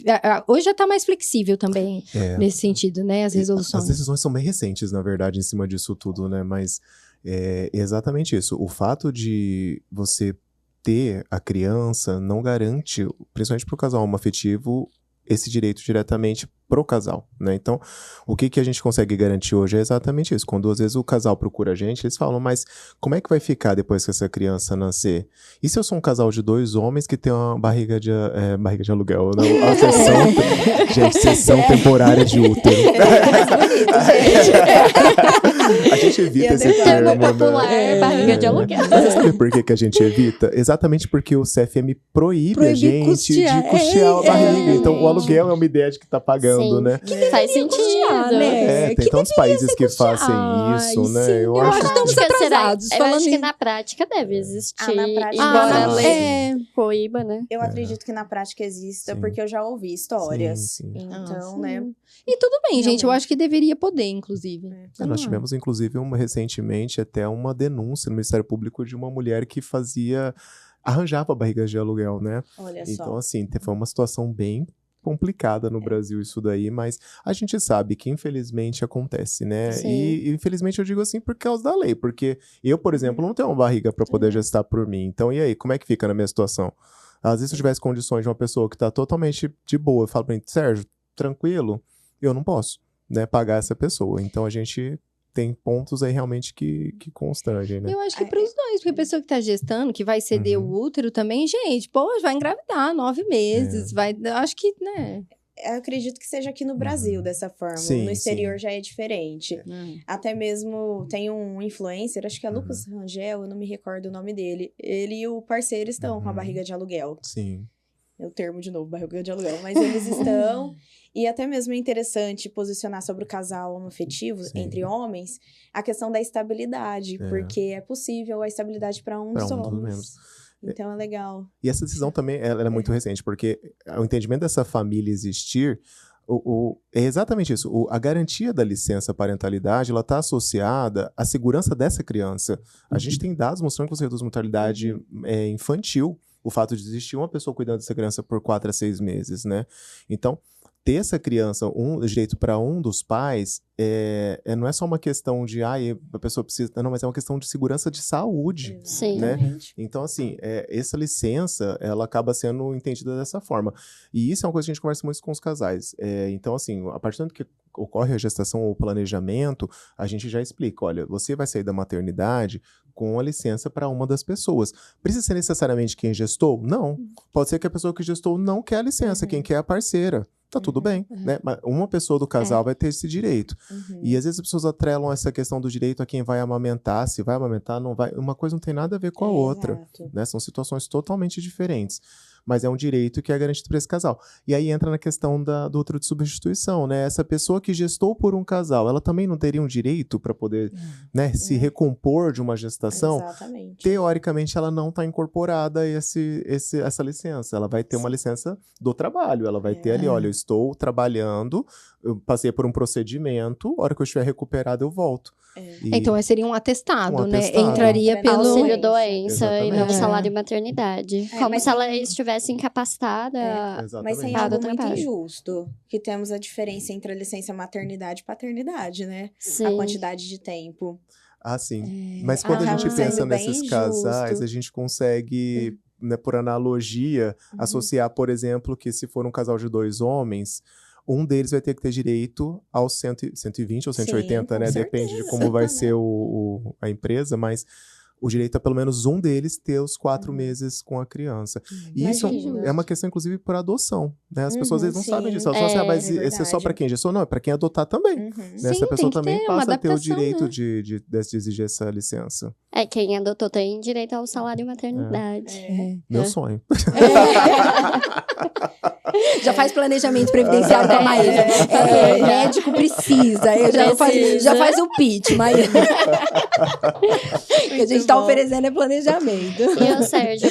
Hoje já tá mais flexível também, nesse sentido, né, as resoluções. As decisões são bem recentes, na verdade, em cima disso tudo, né? Mas é exatamente isso. O fato de você ter a criança não garante, principalmente para o casal homoafetivo, esse direito diretamente pro casal, né? Então, o que a gente consegue garantir hoje é exatamente isso. Quando às vezes o casal procura a gente, eles falam, mas como é que vai ficar depois que essa criança nascer? E se eu sou um casal de 2 homens que tem uma barriga de aluguel? Não, sessão temporária de útero. A gente evita esse termo, popular, barriga de aluguel. Mas sabe por que a gente evita? Exatamente porque o CFM proíbe a gente de custear a barriga. Então, o aluguel é uma ideia de que tá pagando. Né? Faz sentido, né? Tem tantos países que fazem isso, né? Sim, eu acho que estamos atrasados. Eu acho que na prática deve existir. Na prática, embora a lei proíba, né? Eu acredito que na prática exista, porque eu já ouvi histórias. Sim. Então, né? E tudo bem, gente. Eu acho que deveria poder, inclusive. Nós tivemos, inclusive, recentemente até uma denúncia no Ministério Público de uma mulher que arranjava barrigas de aluguel, né? Olha só. Então, assim, foi uma situação bem complicada no Brasil isso daí, mas a gente sabe que infelizmente acontece, né? E infelizmente eu digo assim por causa da lei, porque eu, por exemplo, não tenho uma barriga para poder gestar por mim. Então, e aí, como é que fica na minha situação? Às vezes, se eu tivesse condições de uma pessoa que tá totalmente de boa, eu falo pra mim, Sérgio, tranquilo, eu não posso, né, pagar essa pessoa. Então, a gente tem pontos aí realmente que constrangem, né? Eu acho que para os dois, porque a pessoa que tá gestando, que vai ceder o útero também, gente, vai engravidar 9 meses, eu acho que, né... Eu acredito que seja aqui no Brasil dessa forma. Sim, no exterior já é diferente. Até mesmo tem um influencer, acho que é Lucas Rangel, eu não me recordo o nome dele. Ele e o parceiro estão com a barriga de aluguel. Sim. É o termo de novo, barriga de aluguel. Mas eles estão... E até mesmo é interessante posicionar sobre o casal homoafetivo, entre homens, a questão da estabilidade. Porque é possível a estabilidade para um dos homens. Então é legal. E essa decisão também ela é muito recente, porque o entendimento dessa família existir é exatamente isso. A garantia da licença parentalidade ela está associada à segurança dessa criança. A gente tem dados mostrando que você reduz mortalidade infantil, o fato de existir uma pessoa cuidando dessa criança por 4 a 6 meses, né? Então, ter essa criança, direito para um dos pais, não é só uma questão de, a pessoa precisa... Não, mas é uma questão de segurança de saúde. Sim. Né? Então, assim, essa licença, ela acaba sendo entendida dessa forma. E isso é uma coisa que a gente conversa muito com os casais. Então, assim, a partir do que ocorre a gestação ou o planejamento, a gente já explica, olha, você vai sair da maternidade com a licença para uma das pessoas. Precisa ser necessariamente quem gestou? Não. Pode ser que a pessoa que gestou não quer a licença, quem quer é a parceira. Tá tudo bem, né? Mas uma pessoa do casal vai ter esse direito. E às vezes as pessoas atrelam essa questão do direito a quem vai amamentar, se vai amamentar, não vai. Uma coisa não tem nada a ver com a outra, né? São situações totalmente diferentes. mas é um direito que é garantido para esse casal. E aí entra na questão do útero de substituição, né? Essa pessoa que gestou por um casal, ela também não teria um direito para poder, né, se recompor de uma gestação? Exatamente. Teoricamente, ela não está incorporada a essa licença. Ela vai ter uma licença do trabalho. Ela vai ter ali, olha, eu estou trabalhando, eu passei por um procedimento, a hora que eu estiver recuperado, eu volto. Então, seria um atestado, né? atestado. Entraria pelo... Auxílio-doença e não Exatamente. salário-maternidade. Como mas se ela estivesse incapacitada. Mas tem Ah, algo do muito trabalho. injusto, que temos a diferença entre a licença maternidade e paternidade, né? Sim. A quantidade de tempo. Ah, sim. Mas quando a Acaba gente sendo pensa bem nesses casais, injusto. a gente consegue, né, por analogia, associar, por exemplo, que se for um casal de 2 homens, um deles vai ter que ter direito aos 120 ou 180, Sim, né? com Depende de certeza. como vai ser a empresa, mas o direito a pelo menos um deles ter os 4 meses com a criança. E isso Imagina. é uma questão, inclusive, por adoção, né? As pessoas às vezes não sim. sabem disso. Elas falam assim, mas É esse é só verdade. para quem gestou? Não, é para quem adotar também. Né? Sim, Essa tem pessoa que também ter uma passa a ter o adaptação, direito né? de exigir essa licença. Quem adotou tem direito ao salário-maternidade. Meu sonho. Já faz planejamento previdenciário com a Maísa. Médico precisa. Já faz o pitch, Maísa. O que a gente tá bom. oferecendo é planejamento. E o Sérgio,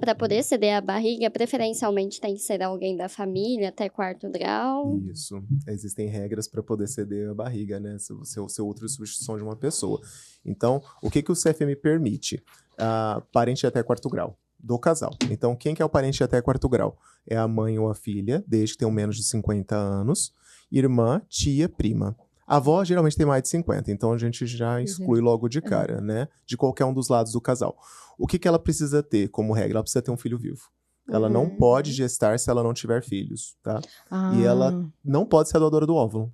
pra poder ceder a barriga, preferencialmente tem que ser alguém da família até 4º grau. Isso. Existem regras para poder ceder a barriga, né? Seu útero de substituição de uma pessoa. Então, o que o CFM permite? Parente até 4º grau do casal. Então, quem que é o parente até 4º grau? É a mãe ou a filha, desde que tenham menos de 50 anos, irmã, tia, prima. A avó geralmente tem mais de 50, então a gente já exclui logo de cara, né? De qualquer um dos lados do casal. O que ela precisa ter como regra? Ela precisa ter um filho vivo. Ela não pode gestar se ela não tiver filhos, tá? E ela não pode ser a doadora do óvulo.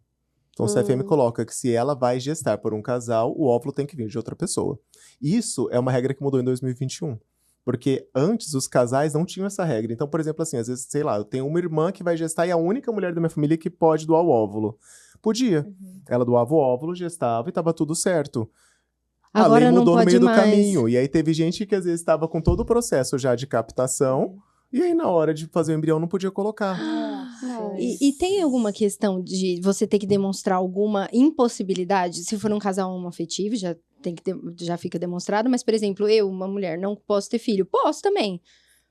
Então o CFM coloca que se ela vai gestar por um casal, o óvulo tem que vir de outra pessoa. Isso é uma regra que mudou em 2021. Porque antes os casais não tinham essa regra. Então, por exemplo, assim, às vezes, sei lá, eu tenho uma irmã que vai gestar e é a única mulher da minha família que pode doar o óvulo. Podia. Ela doava o óvulo, gestava e tava tudo certo. Agora a lei não mudou no pode meio mais. do caminho. E aí teve gente que às vezes estava com todo o processo já de captação. E aí na hora de fazer o embrião não podia colocar. E tem alguma questão de você ter que demonstrar alguma impossibilidade? Se for um casal homoafetivo, já fica demonstrado. Mas, por exemplo, eu, uma mulher, não posso ter filho. Posso também.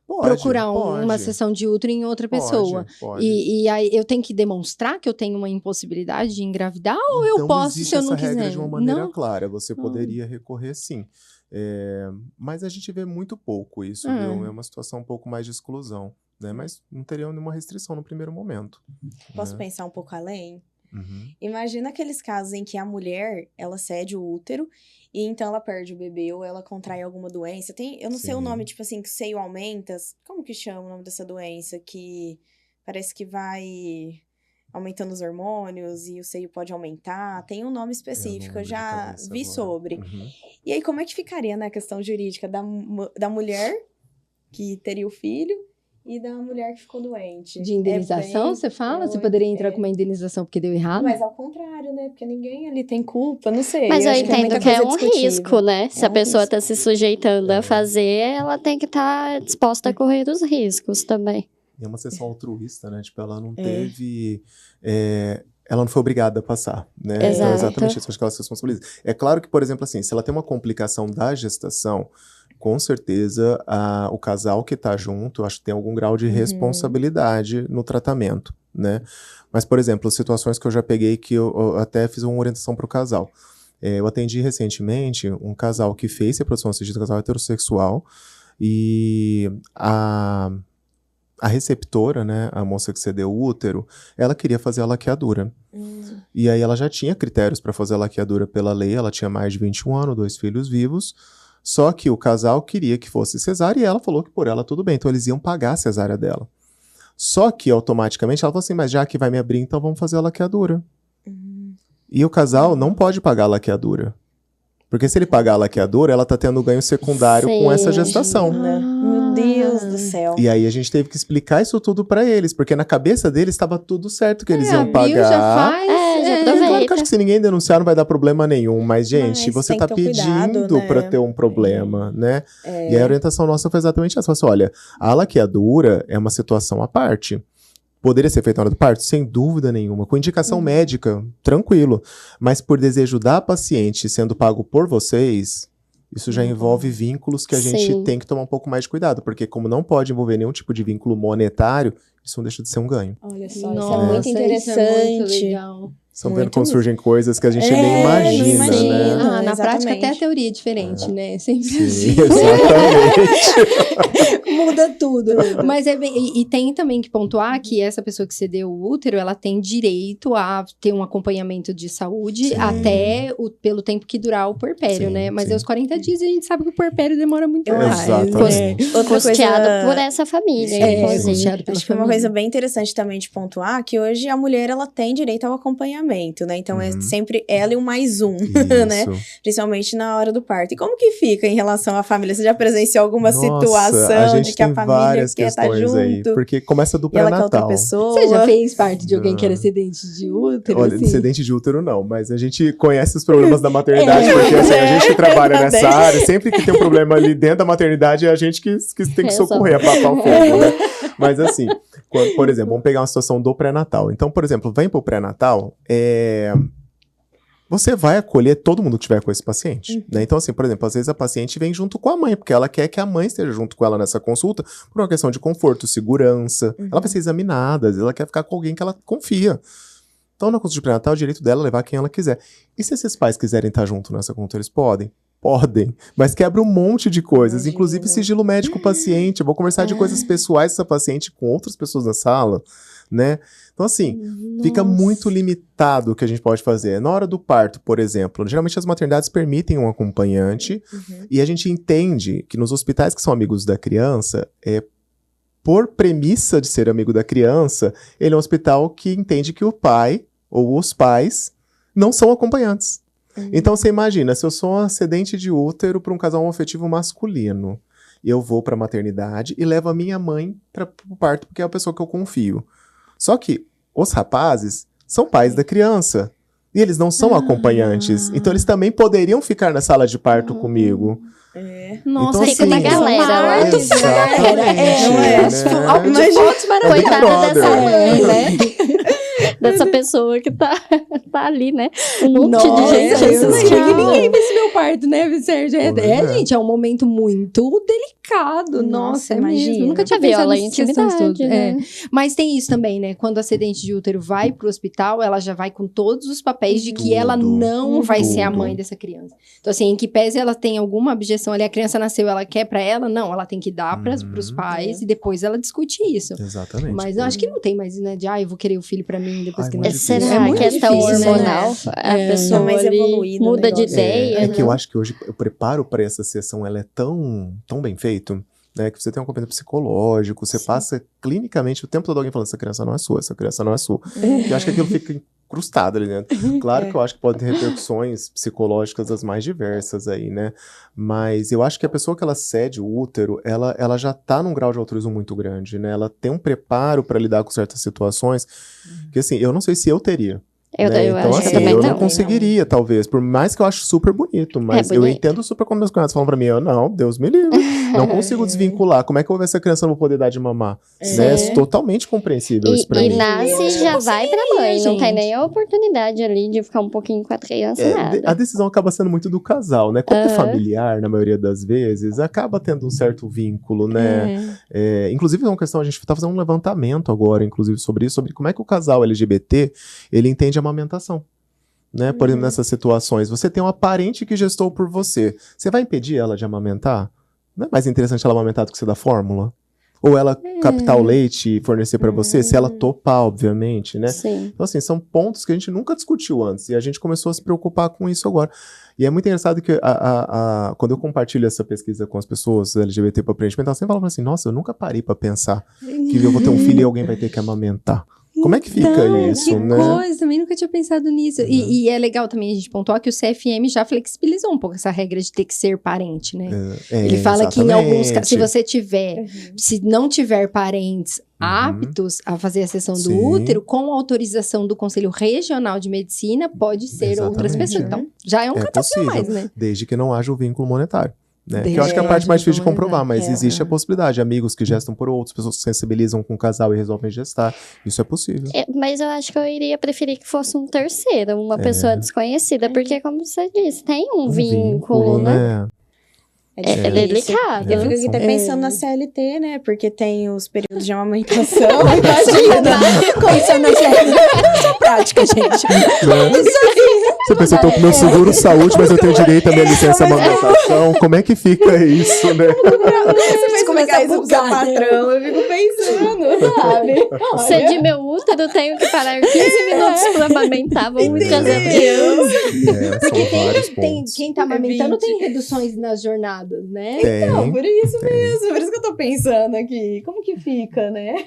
Procurar uma sessão de útero em outra pessoa. Pode. E aí eu tenho que demonstrar que eu tenho uma impossibilidade de engravidar ou eu Então, posso existe se eu não essa regra quiser? de uma maneira Não? clara. Você poderia recorrer sim. Mas a gente vê muito pouco isso, viu? É uma situação um pouco mais de exclusão, né? Mas não teria nenhuma restrição no primeiro momento. Posso né? pensar um pouco além? Uhum. Imagina aqueles casos em que a mulher, ela cede o útero e então ela perde o bebê ou ela contrai alguma doença. Eu não sei o Sim. nome, tipo assim, que o seio aumenta. Como que chama o nome dessa doença? Que parece que vai aumentando os hormônios e o seio pode aumentar. Tem um nome específico, eu já vi sobre. Uhum. E aí, como é que ficaria na questão jurídica da mulher que teria o filho e da mulher que ficou doente? De indenização, você fala? Você poderia entrar com uma indenização porque deu errado? Mas ao contrário, né? Porque ninguém ali tem culpa, não sei. Mas eu acho entendo muita que é coisa um discutível. risco, né? Se É a um pessoa risco. tá se sujeitando a fazer, ela tem que estar disposta a correr os riscos também. E é uma sessão altruísta, né? Tipo, ela não teve... ela não foi obrigada a passar, né? Então, Exato. exatamente isso, acho que ela se responsabiliza. É claro que, por exemplo, assim, se ela tem uma complicação da gestação, com certeza o casal que tá junto, acho que tem algum grau de responsabilidade no tratamento, né? Mas, por exemplo, situações que eu já peguei que eu até fiz uma orientação pro casal. Eu atendi recentemente um casal que fez reprodução assistida, um casal heterossexual, e a receptora, né, a moça que cedeu o útero, ela queria fazer a laqueadura. E aí ela já tinha critérios para fazer a laqueadura pela lei, ela tinha mais de 21 anos, 2 filhos vivos, só que o casal queria que fosse cesárea e ela falou que por ela tudo bem, então eles iam pagar a cesárea dela. Só que automaticamente ela falou assim, mas já que vai me abrir, então vamos fazer a laqueadura. E o casal não pode pagar a laqueadura. Porque se ele pagar a laqueadura, ela tá tendo ganho secundário com essa gestação. Meu Deus do céu. E aí a gente teve que explicar isso tudo pra eles, porque na cabeça deles estava tudo certo que eles iam abriu, pagar. já faz. já Claro que eu aproveita. acho que se ninguém denunciar não vai dar problema nenhum, mas gente, Mas você tem tá que ter cuidado, pedindo né? pra ter um problema, né? É. E aí a orientação nossa foi exatamente essa. Falou assim, olha, a laqueadura é uma situação à parte. Poderia ser feita na hora do parto? Sem dúvida nenhuma. Com indicação médica, tranquilo. Mas por desejo da paciente sendo pago por vocês, isso já envolve vínculos que a gente Sim. tem que tomar um pouco mais de cuidado. Porque como não pode envolver nenhum tipo de vínculo monetário, isso não deixa de ser um ganho. Olha só, Nossa, isso é muito interessante. Isso é muito legal. Estão Muito vendo como mesmo. surgem coisas que a gente É, nem não imagina, imagina. né? Ah, na prática até a exatamente. teoria é diferente, né? Sempre Sim, assim. exatamente. Muda tudo. Mas é bem, e tem também que pontuar que essa pessoa que cedeu o útero, ela tem direito a ter um acompanhamento de saúde Sim. até pelo tempo que durar o puerpério, Sim, né? Mas sim. aos 40 dias a gente sabe que o puerpério demora muito mais. Exatamente. Né? Outra Custeado coisa... por essa família, É, inclusive. custeado pela Acho que é uma família. coisa bem interessante também de pontuar que hoje a mulher ela tem direito ao acompanhamento, né? Então é Uhum. sempre ela e um mais um, né? Isso. Principalmente na hora do parto. E como que fica em relação à família? Você já presenciou alguma Nossa, situação gente de que a tem família várias quer estar questões junto aí, porque começa do e ela quer outra pré-natal. pessoa? Você já fez parte de alguém que era Não. acidente de útero? Olha, assim? descendente de útero não, mas a gente conhece os problemas da maternidade, É. porque assim, a gente que trabalha Também. nessa área, sempre que tem um problema ali dentro da maternidade, é a gente que tem que socorrer, apagar o fogo, né? Mas assim, por exemplo, vamos pegar uma situação do pré-natal. Então, por exemplo, vem pro pré-natal, você vai acolher todo mundo que tiver com esse paciente, né? Então, assim, por exemplo, às vezes a paciente vem junto com a mãe, porque ela quer que a mãe esteja junto com ela nessa consulta, por uma questão de conforto, segurança. Ela vai ser examinada, às vezes ela quer ficar com alguém que ela confia. Então, na consulta de pré-natal, o direito dela é levar quem ela quiser. E se esses pais quiserem estar junto nessa consulta, eles podem? Podem, mas quebra um monte de coisas, Imagino. inclusive sigilo médico-paciente. Eu vou conversar de coisas pessoais dessa paciente com outras pessoas na sala, né? Então, assim, fica muito limitado o que a gente pode fazer. Na hora do parto, por exemplo, geralmente as maternidades permitem um acompanhante e a gente entende que nos hospitais que são amigos da criança, por premissa de ser amigo da criança, ele é um hospital que entende que o pai ou os pais não são acompanhantes. Então, você imagina, se eu sou um acidente de útero para um casal homoafetivo masculino, eu vou para a maternidade e levo a minha mãe para o parto, porque é a pessoa que eu confio. Só que os rapazes são pais da criança. E eles não são acompanhantes. Então, eles também poderiam ficar na sala de parto comigo. Nossa, Então, fica assim, na galera lá. exatamente, Não né? Tipo, álbum de Imagina. fotos maravilhoso. Coitada dessa brother. mãe, né? Dessa pessoa que tá ali, né? Um monte Nossa, de gente Deus, assistindo. ninguém vê esse meu parto, né, Sérgio? Pois Gente, é um momento muito delicado. Nossa, Nossa, é mesmo. imagina. Nunca tinha A pensado viola a nessas questões intimidade, todas. né? Mas tem isso também, né? Quando a acidente de útero vai pro hospital, ela já vai com todos os papéis de que ela Tudo, não vai ser a tudo. mãe dessa criança. Então, assim, em que pese ela tem alguma objeção ali, a criança nasceu, ela quer pra ela? Não, ela tem que dar pros pais e depois ela discute isso. Exatamente. Mas eu acho que não tem mais, né? De, eu vou querer o filho pra mim depois Ai, que muito nascer. difícil. Será muito que questão difícil, né? hormonal, a pessoa Tá mais ali evoluído o muda de negócio. ideia? É que eu né? acho que hoje o preparo para essa sessão ela é tão bem feito, né? Que você tem um acompanhamento psicológico, você passa clinicamente o tempo todo alguém falando, essa criança não é sua, essa criança não é sua. E eu acho que aquilo fica incrustado ali dentro. Claro que eu acho que pode ter repercussões psicológicas das mais diversas aí, né? Mas eu acho que a pessoa que ela cede o útero, ela já tá num grau de altruísmo muito grande, né? Ela tem um preparo para lidar com certas situações que, assim, eu não sei se eu teria. Eu Né? acho Então, que assim, também eu não. não conseguiria, talvez, por mais que eu acho super bonito, mas eu bonito. entendo super quando meus cunhados falam pra mim, não, Deus me livre, não consigo desvincular, como é que eu vou ver essa criança não vou poder dar de mamar? Né? É totalmente compreensível isso pra E mim. nasce já vai pra mãe, não tem gente. nem a oportunidade ali de ficar um pouquinho com a criança, nada. A decisão acaba sendo muito do casal, né? Como é Aham. familiar, na maioria das vezes, acaba tendo um certo vínculo, né? Inclusive, é uma questão, a gente tá fazendo um levantamento agora, inclusive, sobre isso, sobre como é que o casal LGBT, ele entende a amamentação. Né? Por exemplo, nessas situações, você tem uma parente que gestou por você. Você vai impedir ela de amamentar? Não é mais interessante ela amamentar do que você dar fórmula? Ou ela captar o leite e fornecer pra você? Se ela topar, obviamente, né? Sim. Então, assim, são pontos que a gente nunca discutiu antes. E a gente começou a se preocupar com isso agora. E é muito engraçado que quando eu compartilho essa pesquisa com as pessoas LGBT para preenchimento, elas sempre falam assim, nossa, eu nunca parei pra pensar que eu vou ter um filho e alguém vai ter que amamentar. Como é que fica Então, isso, que né? coisa, também nunca tinha pensado nisso. E é legal também a gente pontuar que o CFM já flexibilizou um pouco essa regra de ter que ser parente, né? Ele fala que em alguns casos, se você tiver, se não tiver parentes aptos a fazer a seção do útero, com autorização do Conselho Regional de Medicina, pode ser outras pessoas. Então, já é um catástrofe a mais, né? Desde que não haja o vínculo monetário. Né? Que eu acho que é a parte mais difícil de comprovar, mas existe a possibilidade. Amigos que gestam por outros, pessoas que se sensibilizam com o casal e resolvem gestar. Isso é possível. Mas eu acho que eu iria preferir que fosse um terceiro, uma pessoa desconhecida, porque, como você disse, tem um vínculo, né? É delicado. Eu fico aqui até pensando na CLT, né? Porque tem os períodos de amamentação. Imagina! Começando na CLT. Isso é prática, gente. Você pensa, eu tô com meu seguro saúde, mas eu tenho direito à minha licença amamentação. Como é que fica isso, né? Você vai começar isso pro seu patrão, eu fico pensando, sabe? Você de meu útero, tenho que parar 15 minutos pra amamentar, vamos trazer a criança. Porque quem tá amamentando tem reduções nas jornadas, né? Então, por isso mesmo. Por isso que eu tô pensando aqui. Como que fica, né?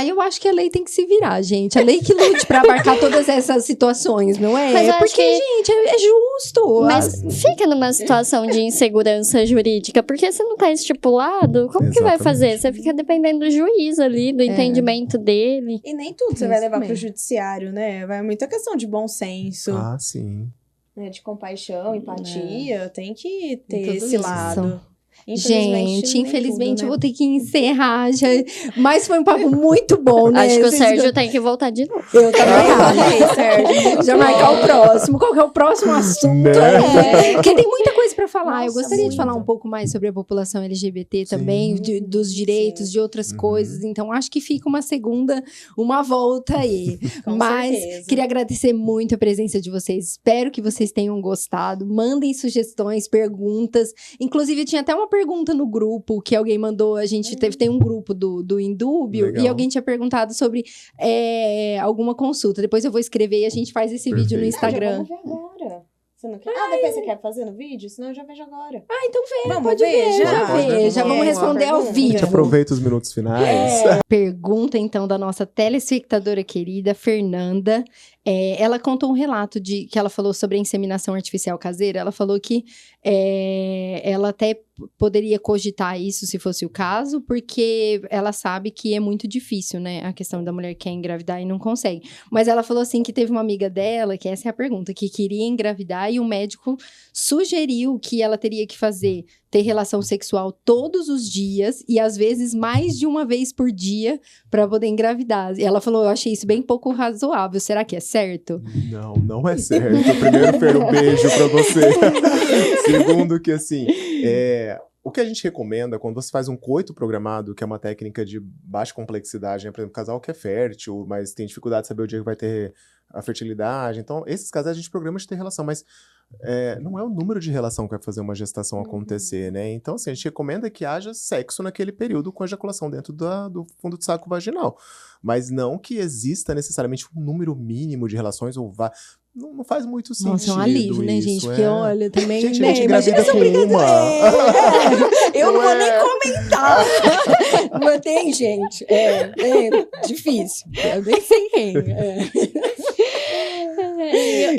Eu acho que a lei tem que se virar, gente. A lei que lute pra abarcar todas essas situações, não é? Mas eu acho porque, que... gente, é justo. Mas fica numa situação de insegurança jurídica, porque se não tá estipulado, como que vai fazer? Você fica dependendo do juiz ali, do entendimento dele. E nem tudo você vai levar pro judiciário, né? Vai muita questão de bom senso. Ah, sim. Né? De compaixão, empatia. Tem que ter esse isso. lado. Gente, infelizmente tudo, né? eu vou ter que encerrar já. Mas foi um papo muito bom, né? Acho que o Sérgio tem que voltar de novo. Eu também acho, Sérgio. Já marcar o próximo. Qual que é o próximo assunto? Porque tem muita coisa pra falar. Eu gostaria de falar um pouco mais sobre a população LGBT também, dos direitos, de outras coisas. Então, acho que fica uma volta aí. Mas certeza. queria agradecer muito a presença de vocês. Espero que vocês tenham gostado. Mandem sugestões, perguntas. Inclusive, tinha até uma pergunta no grupo que alguém mandou. A gente tem um grupo do Indúbio. Legal. E alguém tinha perguntado sobre alguma consulta. Depois eu vou escrever e a gente faz esse vídeo no Instagram. Vamos ver agora. Você não quer? Depois você quer fazer no vídeo? Senão eu já vejo agora. Então vê, Vamos pode ver. já? Já vamos responder ao A gente vivo. aproveita os minutos finais. Pergunta, então, da nossa telespectadora querida, Fernanda. Ela contou um relato que ela falou sobre a inseminação artificial caseira. Ela falou que ela até poderia cogitar isso, se fosse o caso, porque ela sabe que é muito difícil, né? A questão da mulher que quer engravidar e não consegue. Mas ela falou assim que teve uma amiga dela, que essa é a pergunta, que queria engravidar e o médico sugeriu que ela teria que ter relação sexual todos os dias e às vezes mais de uma vez por dia para poder engravidar. E ela falou, eu achei isso bem pouco razoável. Será que é certo? Não é certo. Primeiro, Fer, um beijo pra você. Segundo, que assim, o que a gente recomenda quando você faz um coito programado, que é uma técnica de baixa complexidade, né? Por exemplo, casal que é fértil, mas tem dificuldade de saber o dia que vai ter a fertilidade. Então, esses casais a gente programa de ter relação, mas não é o número de relação que vai fazer uma gestação acontecer, né? Então, assim, a gente recomenda que haja sexo naquele período com ejaculação dentro do fundo do saco vaginal. Mas não que exista necessariamente um número mínimo de relações ou não faz muito sentido. Nossa, é um alívio, né, gente? Porque, olha, também... Gente, né, a gente engravida com uma. Eu não vou nem comentar. Mas tem, gente. É difícil. Eu nem sei quem.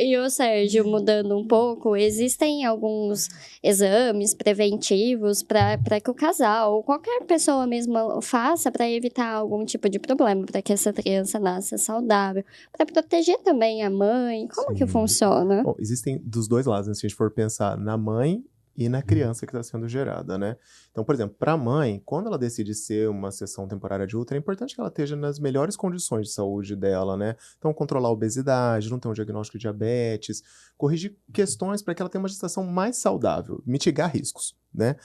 E o Sérgio, mudando um pouco, existem alguns exames preventivos para que o casal ou qualquer pessoa mesmo faça para evitar algum tipo de problema, para que essa criança nasça saudável, para proteger também a mãe. Como que funciona? Bom, existem dos dois lados, né? Se a gente for pensar na mãe e na criança que está sendo gerada, né? Então, por exemplo, para a mãe, quando ela decide ser uma sessão temporária de útero, é importante que ela esteja nas melhores condições de saúde dela, né? Então, controlar a obesidade, não ter um diagnóstico de diabetes, corrigir questões para que ela tenha uma gestação mais saudável, mitigar riscos, né?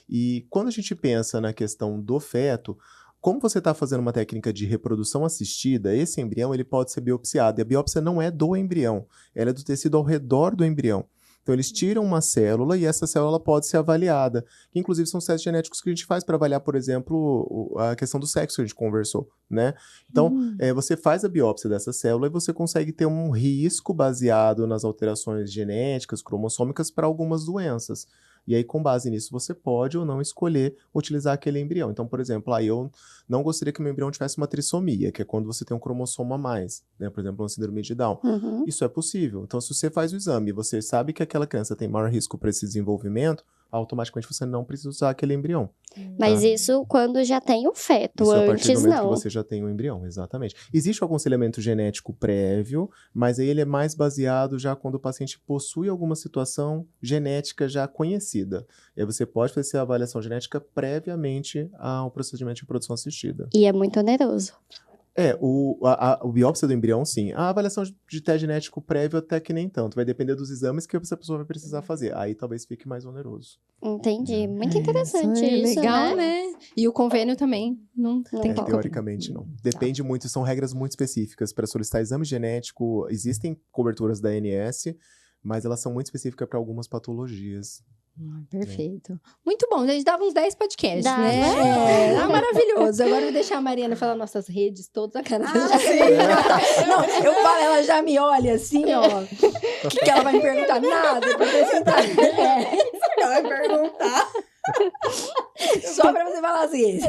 E quando a gente pensa na questão do feto, como você está fazendo uma técnica de reprodução assistida, esse embrião ele pode ser biopsiado, e a biópsia não é do embrião, ela é do tecido ao redor do embrião. Então, eles tiram uma célula e essa célula pode ser avaliada. Que, inclusive, são os testes genéticos que a gente faz para avaliar, por exemplo, a questão do sexo que a gente conversou, né? Então, você faz a biópsia dessa célula e você consegue ter um risco baseado nas alterações genéticas, cromossômicas para algumas doenças. E aí, com base nisso, você pode ou não escolher utilizar aquele embrião. Então, por exemplo, eu não gostaria que o meu embrião tivesse uma trissomia, que é quando você tem um cromossomo a mais, né? Por exemplo, uma síndrome de Down. Isso é possível. Então, se você faz o exame e você sabe que aquela criança tem maior risco para esse desenvolvimento, automaticamente você não precisa usar aquele embrião. Mas isso quando já tem o feto, Isso a partir do antes momento não. que você já tem o embrião, exatamente. Existe o aconselhamento genético prévio, mas aí ele é mais baseado já quando o paciente possui alguma situação genética já conhecida. E aí você pode fazer a avaliação genética previamente ao procedimento de reprodução assistida. E é muito oneroso. O biópsia do embrião, sim. A avaliação de teste genético prévio até que nem tanto. Vai depender dos exames que essa pessoa vai precisar fazer. Aí talvez fique mais oneroso. Entendi. Muito interessante isso, legal, né? E o convênio também não tem que... Teoricamente, não. Depende muito, são regras muito específicas. Para solicitar exame genético, existem coberturas da ANS, mas elas são muito específicas para algumas patologias. Perfeito. Muito bom, a gente dava uns 10 podcasts, Dá, né? Maravilhoso. Agora eu vou deixar a Mariana falar nossas redes todas a cara. Não, eu falo, ela já me olha assim, ó. Que ela vai me perguntar nada pra apresentar. Ela vai perguntar. Só pra você falar assim.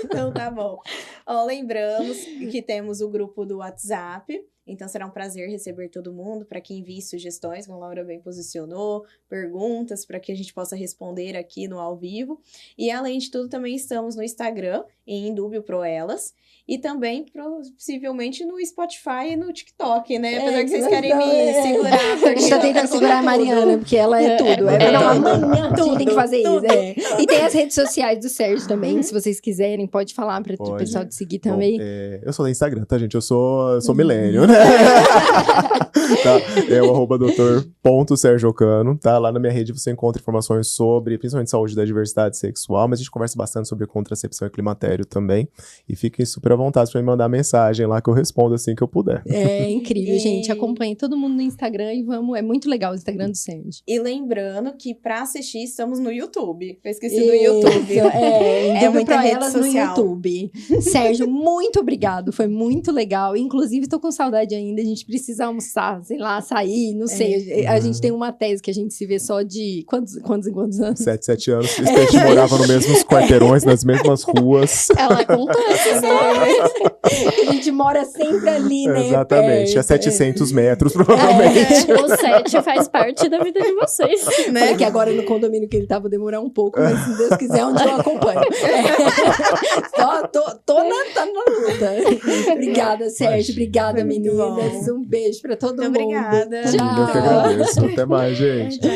Então tá bom. Ó, lembramos que temos o grupo do WhatsApp. Então será um prazer receber todo mundo, para que envie sugestões, como a Laura bem posicionou, perguntas para que a gente possa responder aqui no ao vivo. E além de tudo, também estamos no Instagram, em Indúbio Proelas, e também possivelmente no Spotify e no TikTok, né? Apesar que vocês querem me segurar. A gente tá tentando segurar a Mariana, porque ela é tudo. Amanhã a gente tem que fazer isso. E tem as redes sociais do Sérgio também, se vocês quiserem, pode falar para o pessoal te seguir também. Bom, eu sou do Instagram, tá, gente? Eu sou milênio, né? Tá? É o @doutor.sergiocano, tá? Lá na minha rede você encontra informações sobre, principalmente saúde da diversidade sexual, mas a gente conversa bastante sobre contracepção e climatério também. E fiquem super à vontade para me mandar mensagem lá que eu respondo assim que eu puder. É incrível, gente. Acompanhe todo mundo no Instagram e vamos. É muito legal o Instagram do Sérgio. E lembrando que para assistir estamos no YouTube. Eu esqueci do YouTube. É muita pra rede elas social. no YouTube. Sérgio, muito obrigado. Foi muito legal. Inclusive, tô com saudade ainda. A gente precisa almoçar, sei lá, sair, não sei. A gente tem uma tese que a gente se vê só de quantos anos? 7 anos. A gente morava nos mesmos quarteirões, nas mesmas ruas. Ela contou essa história. A gente mora sempre ali, né? Exatamente. A 700 metros, provavelmente. O 7 faz parte da vida de vocês. Né? Falei que agora no condomínio que ele tava demorar um pouco, mas se Deus quiser, onde eu acompanho. Só tô na luta. Obrigada, Sérgio. Obrigada, meninas. Um beijo pra todo mundo. Obrigada. Eu que agradeço. Até mais, gente. Tchau.